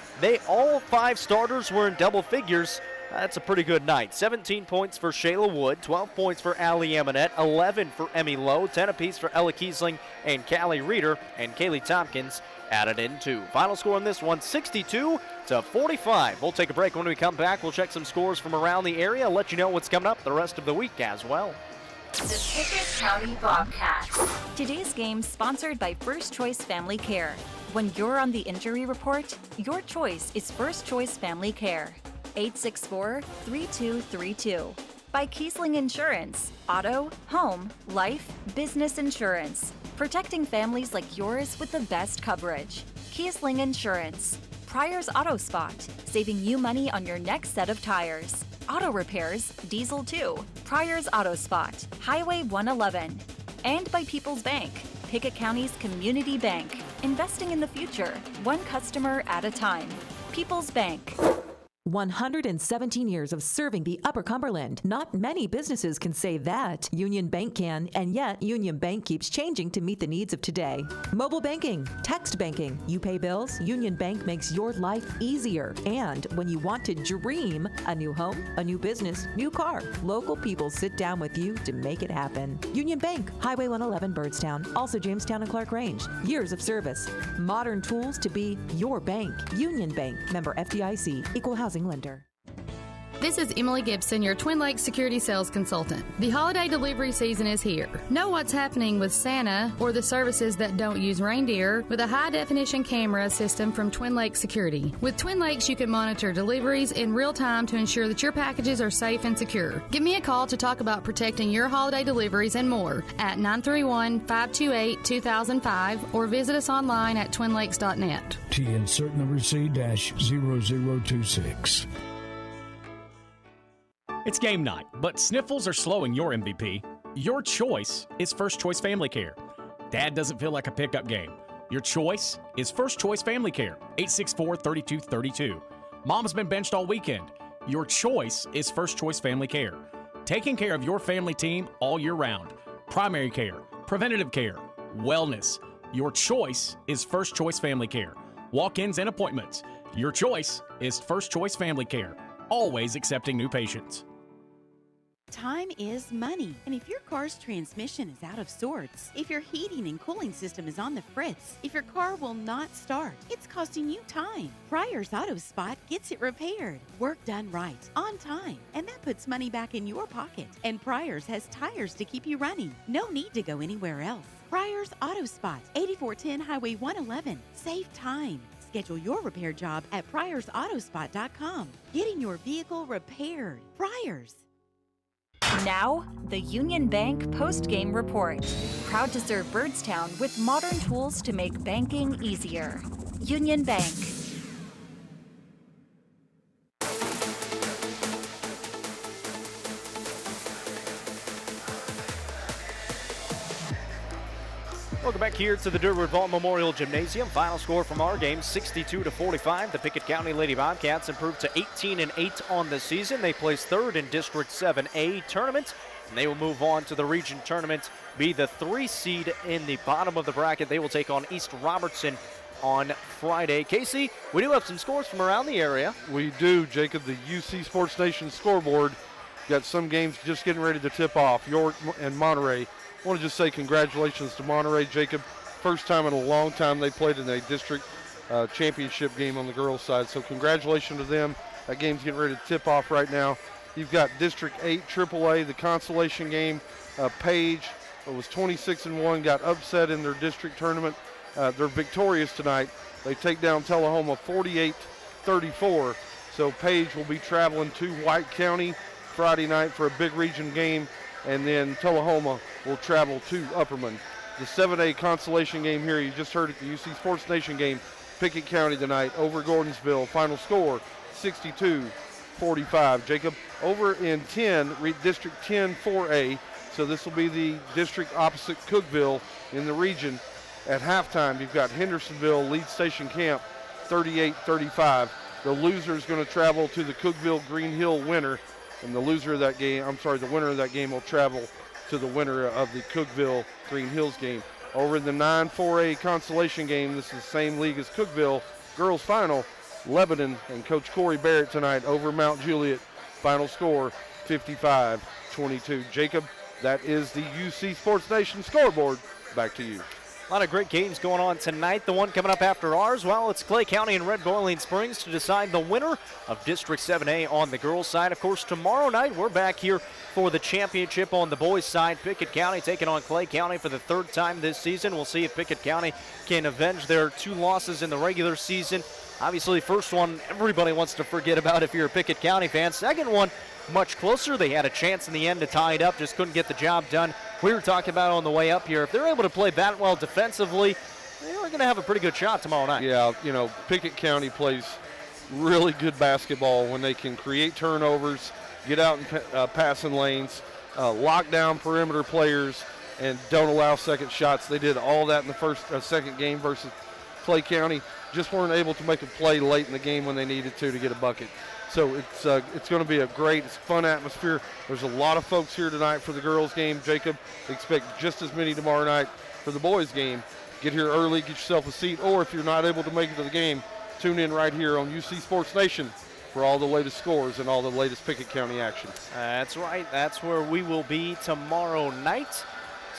all 5 starters were in double figures. That's a pretty good night. 17 points for Shayla Wood, 12 points for Allie Eminette, 11 for Emmy Lowe, 10 apiece for Ella Kiesling and Callie Reeder, and Kaylee Tompkins added in 2. Final score on this one, 62-45. We'll take a break. When we come back, we'll check some scores from around the area, let you know what's coming up the rest of the week as well. The Pickett County Bobcats. Today's game sponsored by First Choice Family Care. When you're on the injury report, your choice is First Choice Family Care. 864-3232. By Kiesling Insurance, auto, home, life, business insurance. Protecting families like yours with the best coverage. Kiesling Insurance. Pryor's Auto Spot, saving you money on your next set of tires. Auto repairs, diesel too. Pryor's Auto Spot, Highway 111. And by People's Bank, Pickett County's community bank. Investing in the future, one customer at a time. People's Bank. 117 years of serving the Upper Cumberland. Not many businesses can say that. Union Bank can, and yet Union Bank keeps changing to meet the needs of today. Mobile banking, text banking. You pay bills, Union Bank makes your life easier. And when you want to dream a new home, a new business, new car, local people sit down with you to make it happen. Union Bank, Highway 111 Birdstown, also Jamestown and Clark Range. Years of service. Modern tools to be your bank. Union Bank, member FDIC, equal housing lender. This is Emily Gibson, your Twin Lakes Security Sales Consultant. The holiday delivery season is here. Know what's happening with Santa or the services that don't use reindeer with a high-definition camera system from Twin Lakes Security. With Twin Lakes, you can monitor deliveries in real time to ensure that your packages are safe and secure. Give me a call to talk about protecting your holiday deliveries and more at 931-528-2005 or visit us online at twinlakes.net. T insert number C-0026. It's game night, but sniffles are slowing your MVP. Your choice is First Choice Family Care. Dad doesn't feel like a pickup game. Your choice is First Choice Family Care, 864-3232. Mom's been benched all weekend. Your choice is First Choice Family Care. Taking care of your family team all year round. Primary care, preventative care, wellness. Your choice is First Choice Family Care. Walk-ins and appointments. Your choice is First Choice Family Care. Always accepting new patients. Time is money, and if your car's transmission is out of sorts, if your heating and cooling system is on the fritz, if your car will not start, it's costing you time. Pryor's Auto Spot gets it repaired. Work done right, on time, and that puts money back in your pocket. And Pryor's has tires to keep you running. No need to go anywhere else. Pryor's Auto Spot, 8410 Highway 111. Save time. Schedule your repair job at pryorsautospot.com. Getting your vehicle repaired. Pryor's. Now, the Union Bank post-game report. Proud to serve Byrdstown with modern tools to make banking easier. Union Bank. Welcome back here to the Durwood Vault Memorial Gymnasium. Final score from our game, 62-45. The Pickett County Lady Bobcats improved to 18-8 on the season. They placed third in District 7A tournament, and they will move on to the region tournament, be the 3 seed in the bottom of the bracket. They will take on East Robertson on Friday. Casey, we do have some scores from around the area. We do, Jacob. The UC Sports Nation scoreboard got some games just getting ready to tip off. York and Monterey. I want to just say congratulations to Monterey, Jacob. First time in a long time they played in a district championship game on the girls' side. So congratulations to them. That game's getting ready to tip off right now. You've got District 8 AAA, the Consolation game. Page was 26-1, got upset in their district tournament. They're victorious tonight. They take down Tullahoma 48-34. So Page will be traveling to White County Friday night for a big region game. And then Tullahoma will travel to Upperman. The 7A Consolation game here, you just heard it, the UC Sports Nation game, Pickett County tonight over Gordonsville. Final score, 62-45. Jacob, over in District 10 4A, so this will be the district opposite Cookeville in the region. At halftime, you've got Hendersonville, Lead Station Camp, 38-35. The loser is going to travel to the Cookeville Green Hill winner. And the winner of that game will travel to the winner of the Cookeville Green Hills game. Over in the 9-4A Consolation game, this is the same league as Cookeville. Girls final, Lebanon and Coach Corey Barrett tonight over Mount Juliet. Final score, 55-22. Jacob, that is the UC Sports Nation scoreboard. Back to you. A lot of great games going on tonight. The one coming up after ours, well, it's Clay County and Red Boiling Springs to decide the winner of District 7A on the girls' side. Of course, tomorrow night we're back here for the championship on the boys' side. Pickett County taking on Clay County for the 3rd time this season. We'll see if Pickett County can avenge their 2 losses in the regular season. Obviously, first one everybody wants to forget about if you're a Pickett County fan. Second one, much closer. They had a chance in the end to tie it up, just couldn't get the job done. We were talking about on the way up here, if they're able to play that well defensively, they're going to have a pretty good shot tomorrow night. Yeah, Pickett County plays really good basketball when they can create turnovers, get out in passing lanes, lock down perimeter players, and don't allow second shots. They did all that in the second game versus Clay County. Just weren't able to make a play late in the game when they needed to get a bucket. So it's going to be a great, fun atmosphere. There's a lot of folks here tonight for the girls' game. Jacob, expect just as many tomorrow night for the boys' game. Get here early, get yourself a seat, or if you're not able to make it to the game, tune in right here on UC Sports Nation for all the latest scores and all the latest Pickett County action. That's right. That's where we will be tomorrow night.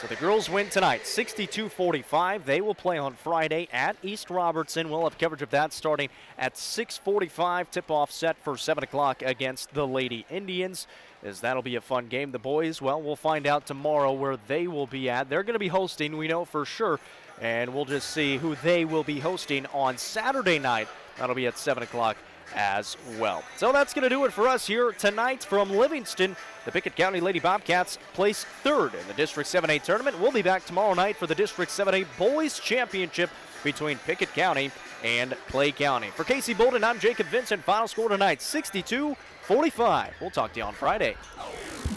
So the girls win tonight, 62-45. They will play on Friday at East Robertson. We'll have coverage of that starting at 6:45. Tip-off set for 7 o'clock against the Lady Indians, as that'll be a fun game. The boys, well, we'll find out tomorrow where they will be at. They're going to be hosting, we know for sure, and we'll just see who they will be hosting on Saturday night. That'll be at 7 o'clock as well. So that's going to do it for us here tonight from Livingston. The Pickett County Lady Bobcats place third in the District 7A tournament. We'll be back tomorrow night for the District 7A Boys Championship between Pickett County and Clay County. For Casey Bolden, I'm Jacob Vincent. Final score tonight, 62-45. We'll talk to you on Friday.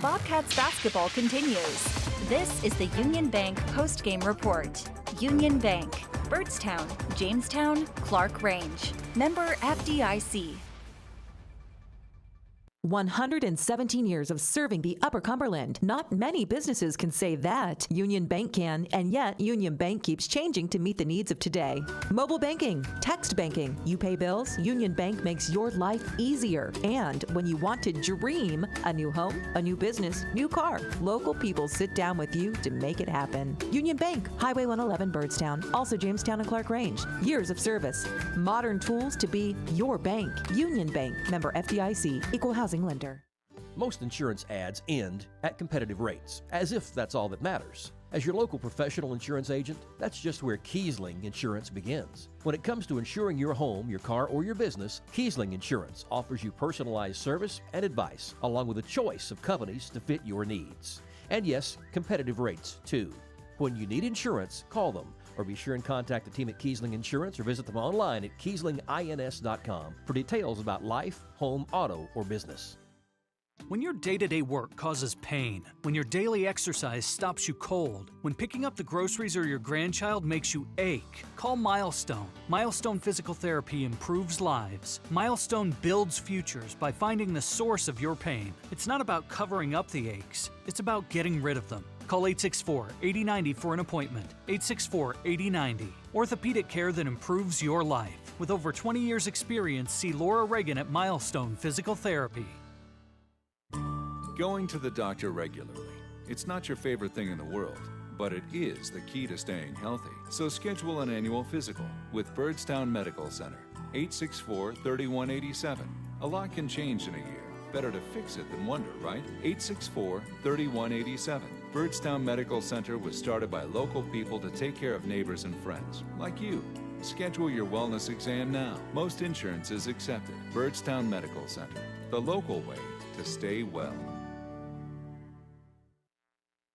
Bobcats basketball continues. This is the Union Bank postgame report. Union Bank, Byrdstown, Jamestown, Clark Range. Member FDIC. 117 years of serving the Upper Cumberland. Not many businesses can say that. Union Bank can, and yet Union Bank keeps changing to meet the needs of today. Mobile banking, text banking, you pay bills, Union Bank makes your life easier. And when you want to dream a new home, a new business, new car, local people sit down with you to make it happen. Union Bank, Highway 111 Byrdstown, also Jamestown and Clark Range. Years of service, modern tools to be your bank. Union Bank, member FDIC, equal housing lender. Most insurance ads end at competitive rates, as if that's all that matters. As your local professional insurance agent, that's just where Kiesling Insurance begins. When it comes to insuring your home, your car, or your business, Kiesling Insurance offers you personalized service and advice, along with a choice of companies to fit your needs. And yes, competitive rates too. When you need insurance, call them, or be sure and contact the team at Kiesling Insurance or visit them online at KieslingINS.com for details about life, home, auto, or business. When your day-to-day work causes pain, when your daily exercise stops you cold, when picking up the groceries or your grandchild makes you ache, call Milestone. Milestone Physical Therapy improves lives. Milestone builds futures by finding the source of your pain. It's not about covering up the aches, it's about getting rid of them. Call 864-8090 for an appointment. 864-8090. Orthopedic care that improves your life. With over 20 years experience, see Laura Reagan at Milestone Physical Therapy. Going to the doctor regularly. It's not your favorite thing in the world, but it is the key to staying healthy. So schedule an annual physical with Byrdstown Medical Center. 864-3187. A lot can change in a year. Better to fix it than wonder, right? 864-3187. Byrdstown Medical Center was started by local people to take care of neighbors and friends, like you. Schedule your wellness exam now. Most insurance is accepted. Byrdstown Medical Center, the local way to stay well.